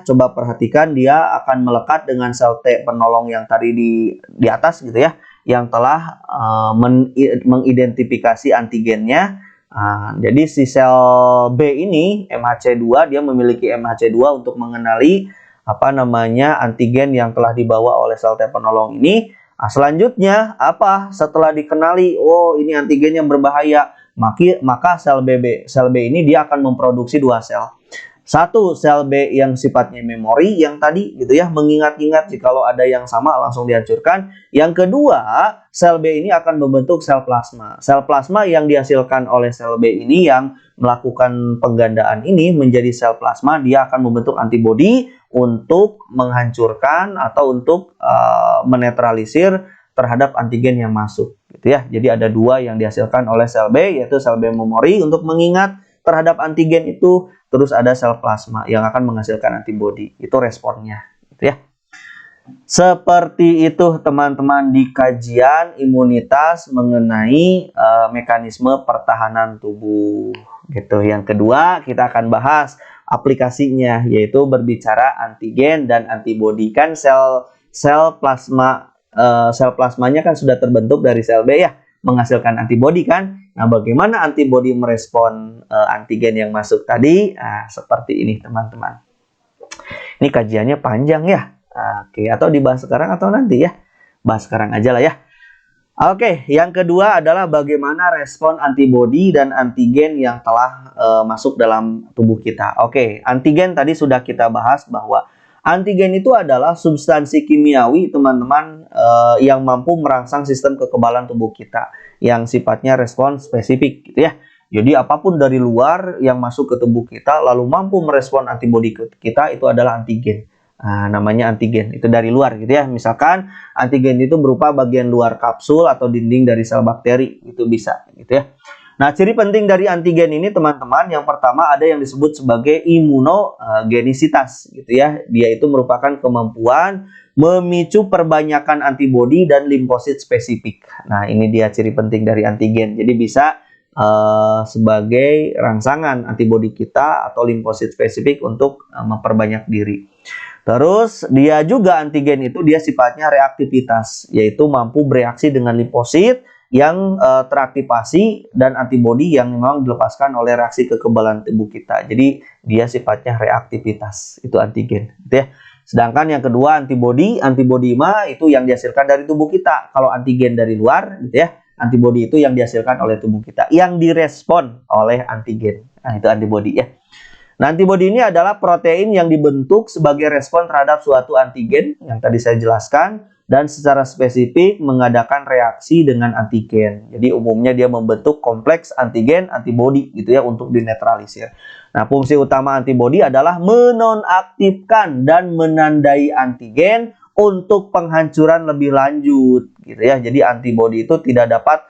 coba perhatikan, dia akan melekat dengan sel T penolong yang tadi di atas gitu ya, yang telah mengidentifikasi antigennya. Jadi si sel B ini MHC2, dia memiliki MHC2 untuk mengenali antigen yang telah dibawa oleh sel T penolong ini. Selanjutnya setelah dikenali, oh ini antigen yang berbahaya, maka sel B ini dia akan memproduksi dua sel. Satu, sel B yang sifatnya memori yang tadi gitu ya, mengingat-ingat jikalau ada yang sama langsung dihancurkan. Yang kedua, sel B ini akan membentuk sel plasma. Sel plasma yang dihasilkan oleh sel B ini yang melakukan penggandaan ini menjadi sel plasma, dia akan membentuk antibodi untuk menghancurkan atau untuk menetralisir terhadap antigen yang masuk gitu ya. Jadi ada dua yang dihasilkan oleh sel B, yaitu sel B memori untuk mengingat terhadap antigen itu, terus ada sel plasma yang akan menghasilkan antibodi. Itu responnya gitu ya. Seperti itu teman-teman di kajian imunitas mengenai mekanisme pertahanan tubuh gitu. Yang kedua, kita akan bahas aplikasinya, yaitu berbicara antigen dan antibodi. Kan sel plasma, sel plasmanya kan sudah terbentuk dari sel B ya, menghasilkan antibodi kan. Nah, bagaimana antibodi merespon antigen yang masuk tadi? Nah, seperti ini teman-teman. Ini kajiannya panjang ya. Oke, atau dibahas sekarang atau nanti ya? Bahas sekarang aja lah ya. Oke, yang kedua adalah bagaimana respon antibodi dan antigen yang telah masuk dalam tubuh kita. Oke, antigen tadi sudah kita bahas bahwa antigen itu adalah substansi kimiawi teman-teman yang mampu merangsang sistem kekebalan tubuh kita yang sifatnya respon spesifik gitu ya. Jadi apapun dari luar yang masuk ke tubuh kita lalu mampu merespon antibodi kita, itu adalah antigen. Nah, namanya antigen, itu dari luar gitu ya. Misalkan antigen itu berupa bagian luar kapsul atau dinding dari sel bakteri, itu bisa gitu ya. Nah, ciri penting dari antigen ini teman-teman, yang pertama ada yang disebut sebagai imunogenisitas gitu ya. Dia itu merupakan kemampuan memicu perbanyakan antibodi dan limfosit spesifik. Nah, ini dia ciri penting dari antigen. Jadi bisa sebagai rangsangan antibodi kita atau limfosit spesifik untuk memperbanyak diri. Terus dia juga antigen itu dia sifatnya reaktivitas, yaitu mampu bereaksi dengan limfosit yang teraktivasi dan antibodi yang memang dilepaskan oleh reaksi kekebalan tubuh kita. Jadi dia sifatnya reaktivitas, itu antigen gitu ya. Sedangkan yang kedua antibodi mah itu yang dihasilkan dari tubuh kita. Kalau antigen dari luar gitu ya, antibodi itu yang dihasilkan oleh tubuh kita, yang direspon oleh antigen. Nah, itu antibodi ya. Nah, antibodi ini adalah protein yang dibentuk sebagai respon terhadap suatu antigen yang tadi saya jelaskan dan secara spesifik mengadakan reaksi dengan antigen. Jadi umumnya dia membentuk kompleks antigen antibodi gitu ya untuk dinetralisir. Nah, fungsi utama antibodi adalah menonaktifkan dan menandai antigen untuk penghancuran lebih lanjut gitu ya. Jadi antibodi itu tidak dapat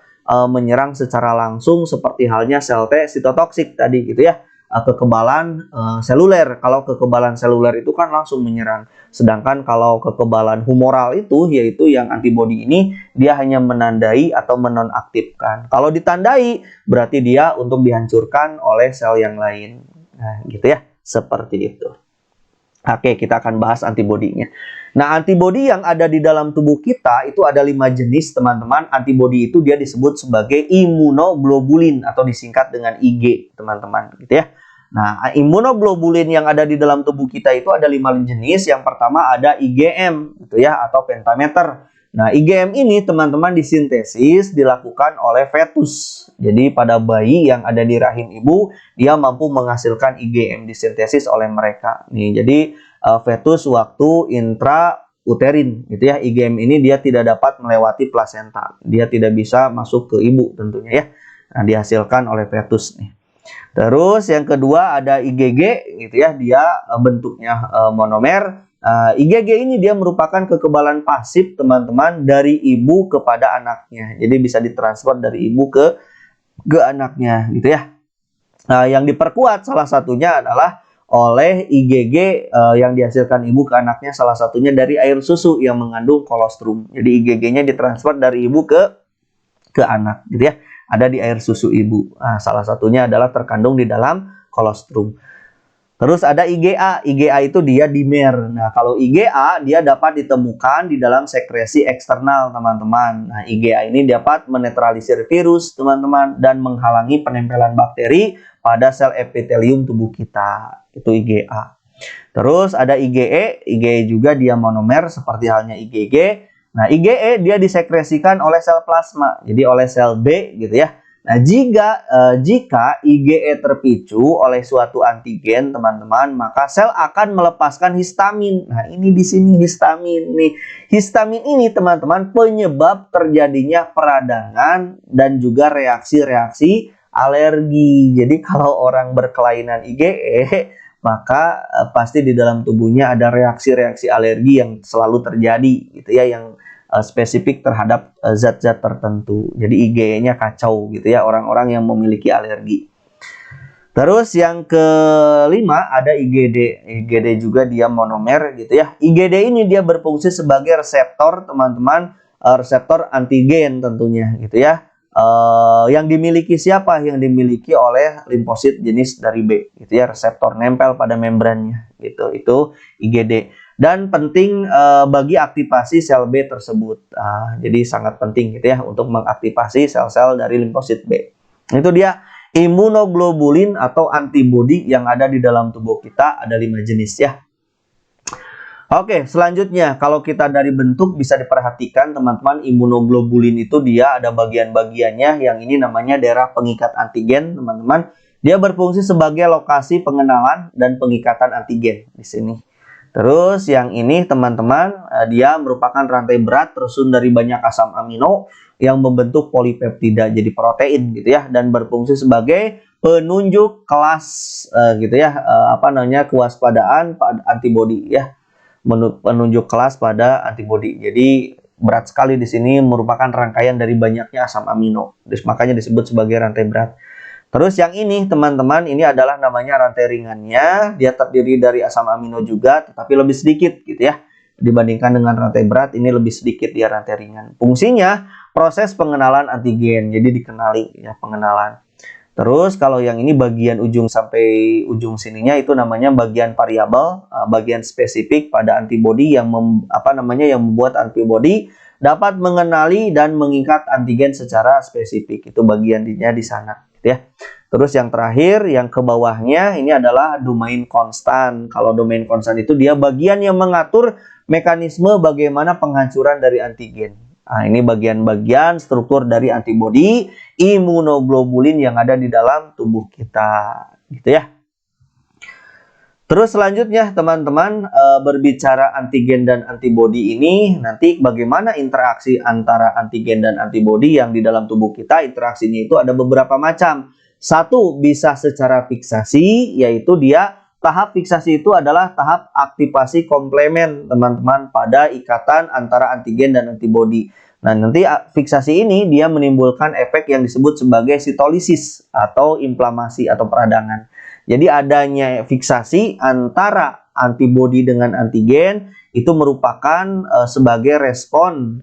menyerang secara langsung seperti halnya sel T sitotoksik tadi gitu ya. Kekebalan seluler. Kalau kekebalan seluler itu kan langsung menyerang. Sedangkan kalau kekebalan humoral itu, yaitu yang antibodi ini, dia hanya menandai atau menonaktifkan. Kalau ditandai, berarti dia untuk dihancurkan oleh sel yang lain. Nah, gitu ya. Seperti itu. Oke, kita akan bahas antibodinya. Nah, antibodi yang ada di dalam tubuh kita itu ada 5 jenis, teman-teman. Antibodi itu dia disebut sebagai imunoglobulin atau disingkat dengan IG, teman-teman, gitu ya. Nah, imunoglobulin yang ada di dalam tubuh kita itu ada 5 jenis. Yang pertama ada IgM, gitu ya, atau pentameter. Nah, IgM ini, teman-teman, disintesis dilakukan oleh fetus. Jadi, pada bayi yang ada di rahim ibu, dia mampu menghasilkan IgM disintesis oleh mereka. Nih, jadi fetus waktu intrauterin, gitu ya. IgM ini dia tidak dapat melewati plasenta. Dia tidak bisa masuk ke ibu tentunya ya. Nah, dihasilkan oleh fetus nih. Terus yang kedua ada IgG, gitu ya. Dia bentuknya monomer. IgG ini dia merupakan kekebalan pasif, teman-teman, dari ibu kepada anaknya. Jadi bisa ditransfer dari ibu ke anaknya, gitu ya. Nah, yang diperkuat salah satunya adalah oleh IgG yang dihasilkan ibu ke anaknya, salah satunya dari air susu yang mengandung kolostrum. Jadi IgG-nya ditransfer dari ibu ke anak, gitu ya. Ada di air susu ibu. Nah, salah satunya adalah terkandung di dalam kolostrum. Terus ada IgA. IgA itu dia dimer. Nah, kalau IgA dia dapat ditemukan di dalam sekresi eksternal, teman-teman. Nah, IgA ini dapat menetralisir virus, teman-teman, dan menghalangi penempelan bakteri pada sel epitelium tubuh kita. Itu IgA. Terus ada IgE. IgE juga dia monomer seperti halnya IgG. Nah, IgE dia disekresikan oleh sel plasma. Jadi oleh sel B gitu ya. Nah, jika IgE terpicu oleh suatu antigen, teman-teman, maka sel akan melepaskan histamin. Nah, ini di sini histamin nih. Histamin ini, teman-teman, penyebab terjadinya peradangan dan juga reaksi-reaksi alergi. Jadi, kalau orang berkelainan IgE, maka pasti di dalam tubuhnya ada reaksi-reaksi alergi yang selalu terjadi, gitu ya, yang spesifik terhadap zat-zat tertentu. Jadi IgE-nya kacau gitu ya, orang-orang yang memiliki alergi. Terus yang kelima ada IgD. IgD juga dia monomer gitu ya. IgD ini dia berfungsi sebagai reseptor, teman-teman, reseptor antigen tentunya gitu ya. Yang dimiliki siapa? Yang dimiliki oleh limfosit jenis dari B gitu ya, reseptor nempel pada membrannya gitu. Itu IgD. Dan penting bagi aktivasi sel B tersebut. Jadi sangat penting gitu ya untuk mengaktifasi sel-sel dari limfosit B. Itu dia imunoglobulin atau antibodi yang ada di dalam tubuh kita, ada 5 jenis ya. Oke, selanjutnya kalau kita dari bentuk bisa diperhatikan, teman-teman, imunoglobulin itu dia ada bagian-bagiannya, yang ini namanya daerah pengikat antigen, teman-teman. Dia berfungsi sebagai lokasi pengenalan dan pengikatan antigen di sini. Terus yang ini, teman-teman, dia merupakan rantai berat tersusun dari banyak asam amino yang membentuk polipeptida jadi protein gitu ya, dan berfungsi sebagai penunjuk kelas gitu ya, kewaspadaan pada antibodi ya, penunjuk kelas pada antibodi. Jadi berat sekali di sini, merupakan rangkaian dari banyaknya asam amino, makanya disebut sebagai rantai berat. Terus yang ini, teman-teman, ini adalah namanya rantai ringannya. Dia terdiri dari asam amino juga, tetapi lebih sedikit gitu ya. Dibandingkan dengan rantai berat, ini lebih sedikit dia rantai ringan. Fungsinya proses pengenalan antigen. Jadi dikenali ya, pengenalan. Terus kalau yang ini bagian ujung sampai ujung sininya itu namanya bagian variabel, bagian spesifik pada antibodi yang membuat antibodi dapat mengenali dan mengikat antigen secara spesifik. Itu bagiannya di sana. Ya. Terus yang terakhir, yang ke bawahnya ini adalah domain konstan. Kalau domain konstan itu dia bagian yang mengatur mekanisme bagaimana penghancuran dari antigen. Nah, ini bagian-bagian struktur dari antibodi imunoglobulin yang ada di dalam tubuh kita, gitu ya. Terus selanjutnya, teman-teman, berbicara antigen dan antibodi ini, nanti bagaimana interaksi antara antigen dan antibodi yang di dalam tubuh kita. Interaksinya itu ada beberapa macam. Satu, bisa secara fiksasi, yaitu dia tahap fiksasi itu adalah tahap aktivasi komplemen, teman-teman, pada ikatan antara antigen dan antibodi. Nah, nanti fiksasi ini dia menimbulkan efek yang disebut sebagai sitolisis atau inflamasi atau peradangan. Jadi adanya fiksasi antara antibodi dengan antigen itu merupakan sebagai respon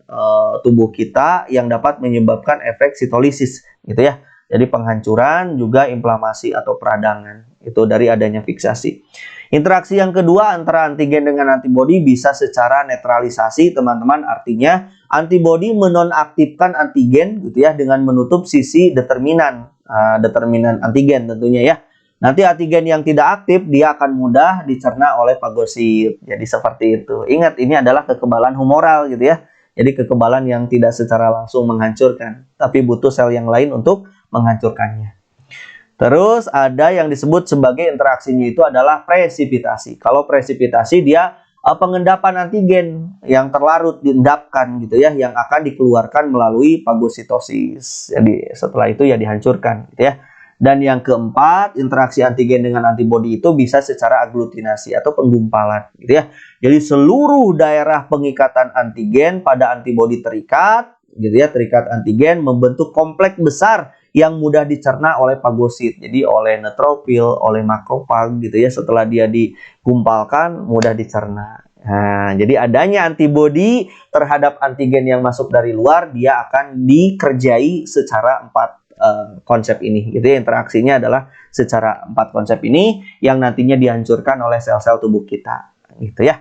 tubuh kita yang dapat menyebabkan efek sitolisis gitu ya. Jadi penghancuran juga inflamasi atau peradangan itu dari adanya fiksasi. Interaksi yang kedua antara antigen dengan antibodi bisa secara netralisasi, teman-teman. Artinya antibodi menonaktifkan antigen gitu ya dengan menutup sisi determinan antigen tentunya ya. Nanti antigen yang tidak aktif dia akan mudah dicerna oleh fagosit. Jadi seperti itu. Ingat, ini adalah kekebalan humoral gitu ya. Jadi kekebalan yang tidak secara langsung menghancurkan, tapi butuh sel yang lain untuk menghancurkannya. Terus ada yang disebut sebagai interaksinya itu adalah presipitasi. Kalau presipitasi dia pengendapan antigen yang terlarut diendapkan gitu ya, yang akan dikeluarkan melalui fagositosis. Jadi setelah itu ya dihancurkan gitu ya. Dan yang keempat, interaksi antigen dengan antibodi itu bisa secara aglutinasi atau penggumpalan gitu ya. Jadi seluruh daerah pengikatan antigen pada antibodi terikat gitu ya, terikat antigen membentuk kompleks besar yang mudah dicerna oleh fagosit. Jadi oleh neutrofil, oleh makrofag gitu ya, setelah dia digumpalkan mudah dicerna. Nah, jadi adanya antibodi terhadap antigen yang masuk dari luar, dia akan dikerjai secara 4 konsep ini gitu ya. Interaksinya adalah secara 4 konsep ini yang nantinya dihancurkan oleh sel-sel tubuh kita gitu ya.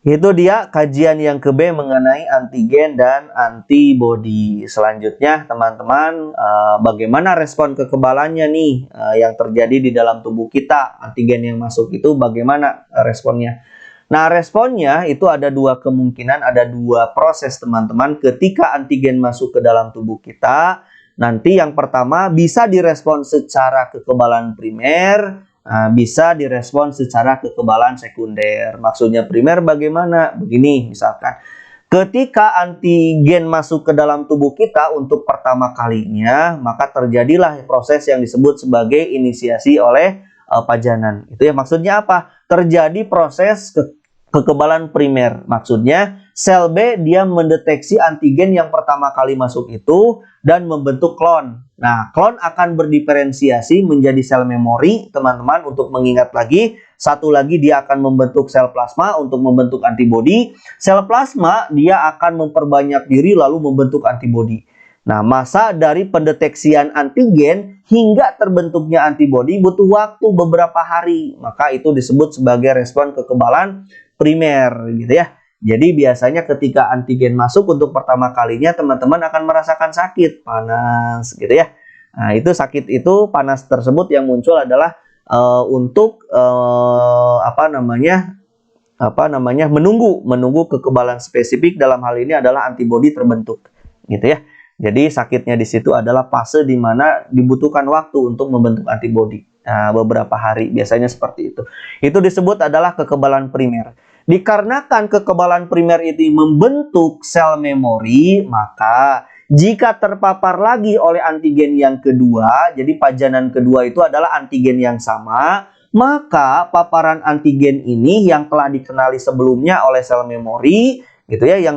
Itu dia kajian yang ke B mengenai antigen dan antibodi. Selanjutnya teman-teman, bagaimana respon kekebalannya nih yang terjadi di dalam tubuh kita. Antigen yang masuk itu bagaimana responnya. Nah, responnya itu ada 2 kemungkinan, ada 2 proses teman-teman ketika antigen masuk ke dalam tubuh kita. nanti yang pertama bisa direspon secara kekebalan primer, bisa direspon secara kekebalan sekunder. Maksudnya primer bagaimana? Begini misalkan. Ketika antigen masuk ke dalam tubuh kita untuk pertama kalinya, maka terjadilah proses yang disebut sebagai inisiasi oleh pajanan. Itu ya maksudnya apa? Terjadi proses kekebalan primer. Maksudnya sel B dia mendeteksi antigen yang pertama kali masuk itu dan membentuk klon. Nah, klon akan berdiferensiasi menjadi sel memori, teman-teman, untuk mengingat lagi. Satu lagi dia akan membentuk sel plasma untuk membentuk antibodi. Sel plasma dia akan memperbanyak diri lalu membentuk antibodi. Nah, masa dari pendeteksian antigen hingga terbentuknya antibodi butuh waktu beberapa hari. Maka itu disebut sebagai respon kekebalan primer, gitu ya. Jadi biasanya ketika antigen masuk untuk pertama kalinya, teman-teman akan merasakan sakit, panas, gitu ya. Nah, itu sakit itu, panas tersebut yang muncul adalah untuk menunggu kekebalan spesifik. Dalam hal ini adalah antibodi terbentuk, gitu ya. Jadi sakitnya di situ adalah fase di mana dibutuhkan waktu untuk membentuk antibodi. Nah, beberapa hari biasanya seperti itu. Itu disebut adalah kekebalan primer. Dikarenakan kekebalan primer itu membentuk sel memori, maka jika terpapar lagi oleh antigen yang kedua, jadi pajanan kedua itu adalah antigen yang sama, maka paparan antigen ini yang telah dikenali sebelumnya oleh sel memori, gitu ya, yang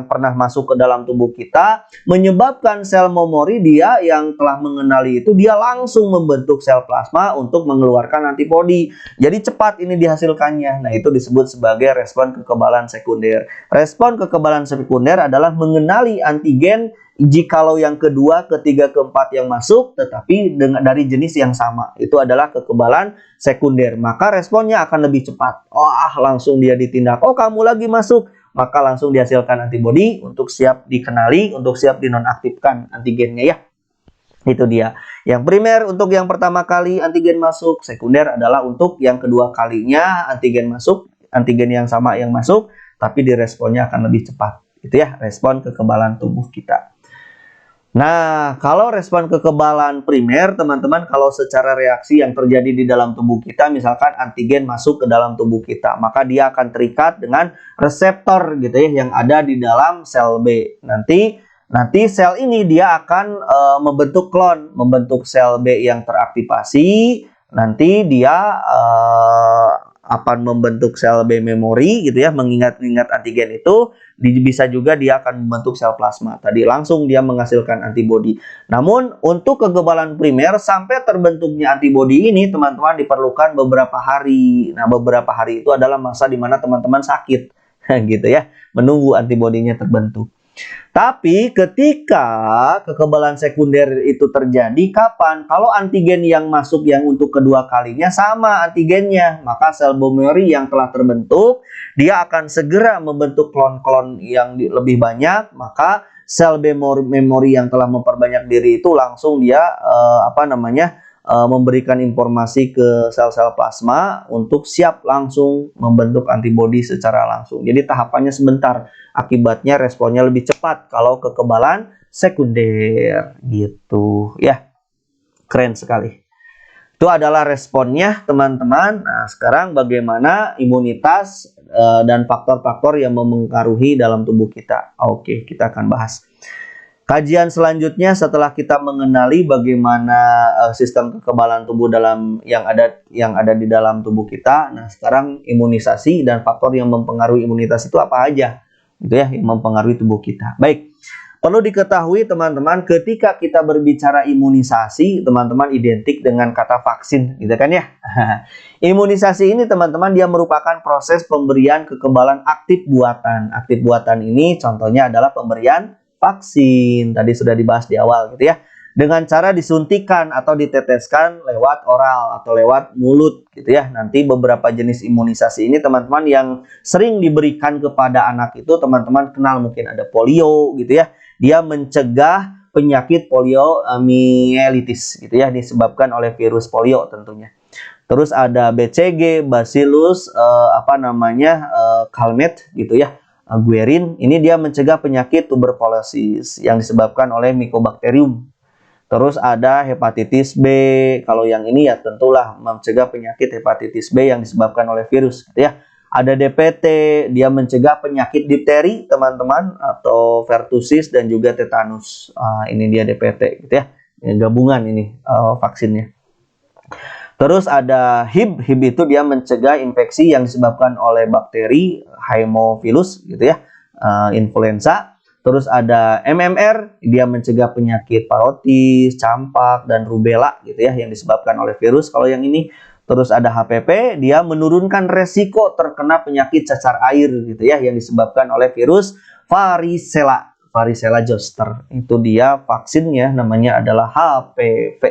pernah masuk ke dalam tubuh kita, menyebabkan sel memori dia yang telah mengenali itu dia langsung membentuk sel plasma untuk mengeluarkan antibodi. Jadi cepat ini dihasilkannya. Nah, itu disebut sebagai respon kekebalan sekunder. Respon kekebalan sekunder adalah mengenali antigen jikalau yang kedua, ketiga, keempat yang masuk tetapi dari jenis yang sama. Itu adalah kekebalan sekunder. Maka responnya akan lebih cepat. Langsung dia ditindak. Kamu lagi masuk. Maka langsung dihasilkan antibodi untuk siap dikenali, untuk siap dinonaktifkan antigennya ya. Itu dia. Yang primer untuk yang pertama kali antigen masuk, sekunder adalah untuk yang kedua kalinya antigen masuk, antigen yang sama yang masuk, tapi diresponnya akan lebih cepat. Itu ya, respon kekebalan tubuh kita. Nah, kalau respon kekebalan primer, teman-teman, kalau secara reaksi yang terjadi di dalam tubuh kita, misalkan antigen masuk ke dalam tubuh kita, maka dia akan terikat dengan reseptor gitu ya, yang ada di dalam sel B. Nanti sel ini dia akan membentuk klon, membentuk sel B yang teraktivasi. Nanti dia akan membentuk sel B memori gitu ya, mengingat-ingat antigen itu. Bisa juga dia akan membentuk sel plasma. Tadi langsung dia menghasilkan antibodi. Namun untuk kekebalan primer sampai terbentuknya antibodi ini, teman-teman, diperlukan beberapa hari. Nah, beberapa hari itu adalah masa di mana teman-teman sakit gitu ya, menunggu antibodinya terbentuk. Tapi ketika kekebalan sekunder itu terjadi kapan? Kalau antigen yang masuk yang untuk kedua kalinya sama antigennya, maka sel memori yang telah terbentuk dia akan segera membentuk klon-klon yang lebih banyak. Maka sel memori yang telah memperbanyak diri itu langsung dia memberikan informasi ke sel-sel plasma untuk siap langsung membentuk antibodi secara langsung. Jadi tahapannya sebentar, akibatnya responnya lebih cepat kalau kekebalan sekunder gitu ya. Keren sekali. Itu adalah responnya, teman-teman. Nah, sekarang bagaimana imunitas dan faktor-faktor yang mempengaruhi dalam tubuh kita. Oke, kita akan bahas. Kajian selanjutnya setelah kita mengenali bagaimana sistem kekebalan tubuh yang ada di dalam tubuh kita. Nah, sekarang imunisasi dan faktor yang mempengaruhi imunitas itu apa aja, gitu ya, yang mempengaruhi tubuh kita. Baik, perlu diketahui teman-teman, ketika kita berbicara imunisasi, teman-teman, identik dengan kata vaksin, gitu kan ya. Imunisasi ini, teman-teman, dia merupakan proses pemberian kekebalan aktif buatan. Aktif buatan ini contohnya adalah pemberian vaksin, tadi sudah dibahas di awal gitu ya, dengan cara disuntikan atau diteteskan lewat oral atau lewat mulut gitu ya. Nanti beberapa jenis imunisasi ini, teman-teman, yang sering diberikan kepada anak itu teman-teman kenal, mungkin ada polio gitu ya, dia mencegah penyakit poliomielitis gitu ya, disebabkan oleh virus polio tentunya. Terus ada BCG, Bacillus Calmette gitu ya, Guerin, ini dia mencegah penyakit tuberkulosis yang disebabkan oleh Mycobacterium. Terus ada hepatitis B. Kalau yang ini ya tentulah mencegah penyakit hepatitis B yang disebabkan oleh virus, gitu ya. Ada DPT, dia mencegah penyakit difteri, teman-teman, atau pertusis dan juga tetanus. Ini dia DPT, gitu ya. Gabungan ini vaksinnya. Terus ada HIV. HIV itu dia mencegah infeksi yang disebabkan oleh bakteri Haemophilus, gitu ya, influenza. Terus ada MMR, dia mencegah penyakit parotis, campak, dan rubella, gitu ya, yang disebabkan oleh virus. Kalau yang ini. Terus ada HPV, dia menurunkan resiko terkena penyakit cacar air, gitu ya, yang disebabkan oleh virus varicella zoster. Itu dia vaksinnya, namanya adalah HPV.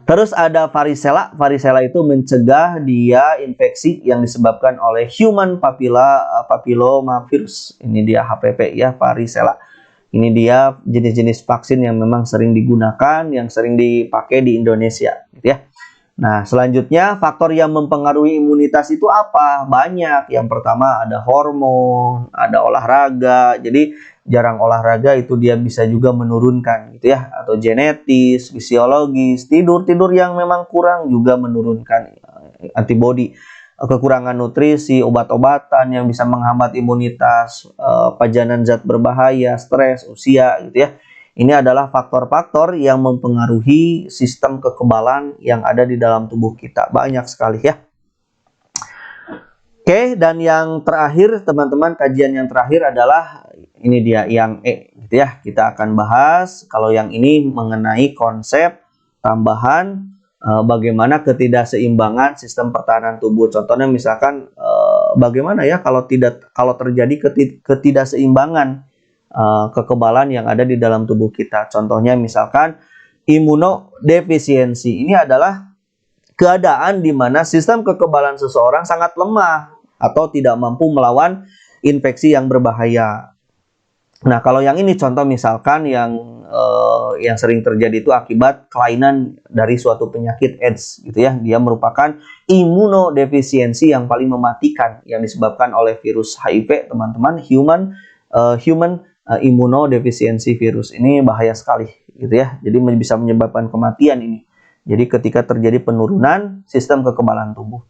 Terus ada varicella. Varicella itu mencegah dia infeksi yang disebabkan oleh human papillomavirus. Ini dia HPV ya, varicella. Ini dia jenis-jenis vaksin yang memang sering digunakan, yang sering dipakai di Indonesia, gitu ya. Nah, selanjutnya faktor yang mempengaruhi imunitas itu apa? Banyak. Yang pertama ada hormon, ada olahraga. Jadi jarang olahraga itu dia bisa juga menurunkan, gitu ya. Atau genetis, fisiologis, tidur yang memang kurang juga menurunkan antibodi. Kekurangan nutrisi, obat-obatan yang bisa menghambat imunitas, pajanan zat berbahaya, stres, usia, gitu ya. Ini adalah faktor-faktor yang mempengaruhi sistem kekebalan yang ada di dalam tubuh kita. Banyak sekali ya. Oke, dan yang terakhir teman-teman, kajian yang terakhir adalah ini dia yang E, gitu ya. Kita akan bahas kalau yang ini mengenai konsep tambahan bagaimana ketidakseimbangan sistem pertahanan tubuh. Contohnya misalkan bagaimana ya kalau terjadi ketidakseimbangan kekebalan yang ada di dalam tubuh kita. Contohnya misalkan imunodefisiensi. Ini adalah keadaan di mana sistem kekebalan seseorang sangat lemah atau tidak mampu melawan infeksi yang berbahaya. Nah, kalau yang ini contoh misalkan yang sering terjadi itu akibat kelainan dari suatu penyakit AIDS, gitu ya. Dia merupakan imunodefisiensi yang paling mematikan yang disebabkan oleh virus HIV, teman-teman. Human imunodefisiensi virus ini bahaya sekali, gitu ya. Jadi bisa menyebabkan kematian ini. Jadi ketika terjadi penurunan sistem kekebalan tubuh.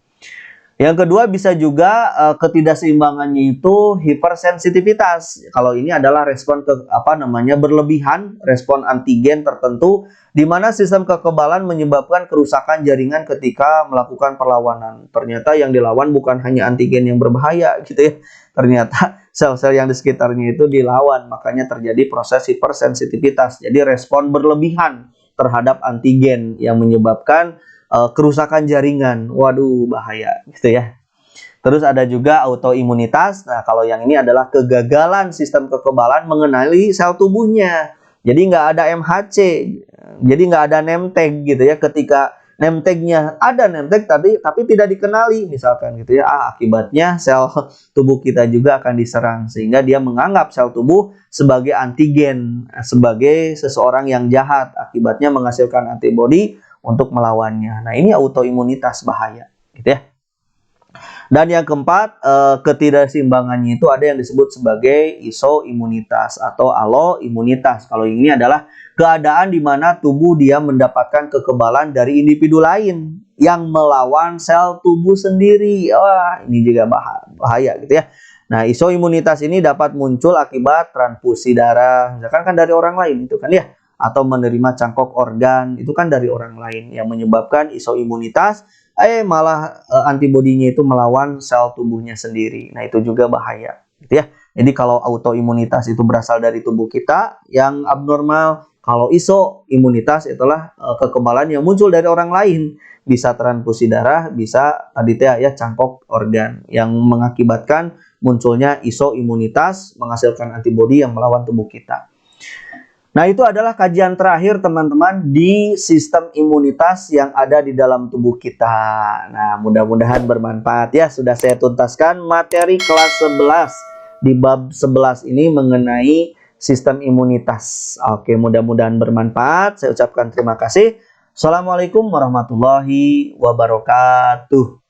Yang kedua bisa juga ketidakseimbangannya itu hipersensitivitas. Kalau ini adalah respon berlebihan, respon antigen tertentu di mana sistem kekebalan menyebabkan kerusakan jaringan ketika melakukan perlawanan. Ternyata yang dilawan bukan hanya antigen yang berbahaya, gitu ya. Ternyata sel-sel yang di sekitarnya itu dilawan, makanya terjadi proses hipersensitivitas. Jadi respon berlebihan terhadap antigen yang menyebabkan kerusakan jaringan. Waduh, bahaya, gitu ya. Terus ada juga autoimunitas. Nah, kalau yang ini adalah kegagalan sistem kekebalan mengenali sel tubuhnya. Jadi nggak ada MHC, jadi nggak ada name tag, gitu ya. Ketika name tag-nya ada name tag tapi tidak dikenali, misalkan, gitu ya. Akibatnya sel tubuh kita juga akan diserang, sehingga dia menganggap sel tubuh sebagai antigen, sebagai seseorang yang jahat. Akibatnya menghasilkan antibodi untuk melawannya. Nah, ini autoimunitas bahaya, gitu ya. Dan yang keempat, ketidakseimbangannya itu ada yang disebut sebagai isoimunitas atau aloimunitas. Kalau ini adalah keadaan di mana tubuh dia mendapatkan kekebalan dari individu lain yang melawan sel tubuh sendiri. Wah, ini juga bahaya, gitu ya. Nah, isoimunitas ini dapat muncul akibat transfusi darah, misalkan kan dari orang lain, itu kan ya. Atau menerima cangkok organ, itu kan dari orang lain, yang menyebabkan isoimunitas, malah antibodinya itu melawan sel tubuhnya sendiri. Nah, itu juga bahaya, gitu ya. Jadi kalau autoimunitas itu berasal dari tubuh kita yang abnormal, kalau isoimunitas itulah kekebalan yang muncul dari orang lain, bisa transfusi darah, bisa tadi ya cangkok organ, yang mengakibatkan munculnya isoimunitas, menghasilkan antibodi yang melawan tubuh kita. Nah, itu adalah kajian terakhir teman-teman di sistem imunitas yang ada di dalam tubuh kita. Nah, mudah-mudahan bermanfaat ya. Sudah saya tuntaskan materi kelas 11 di bab 11 ini mengenai sistem imunitas. Oke, mudah-mudahan bermanfaat. Saya ucapkan terima kasih. Assalamualaikum warahmatullahi wabarakatuh.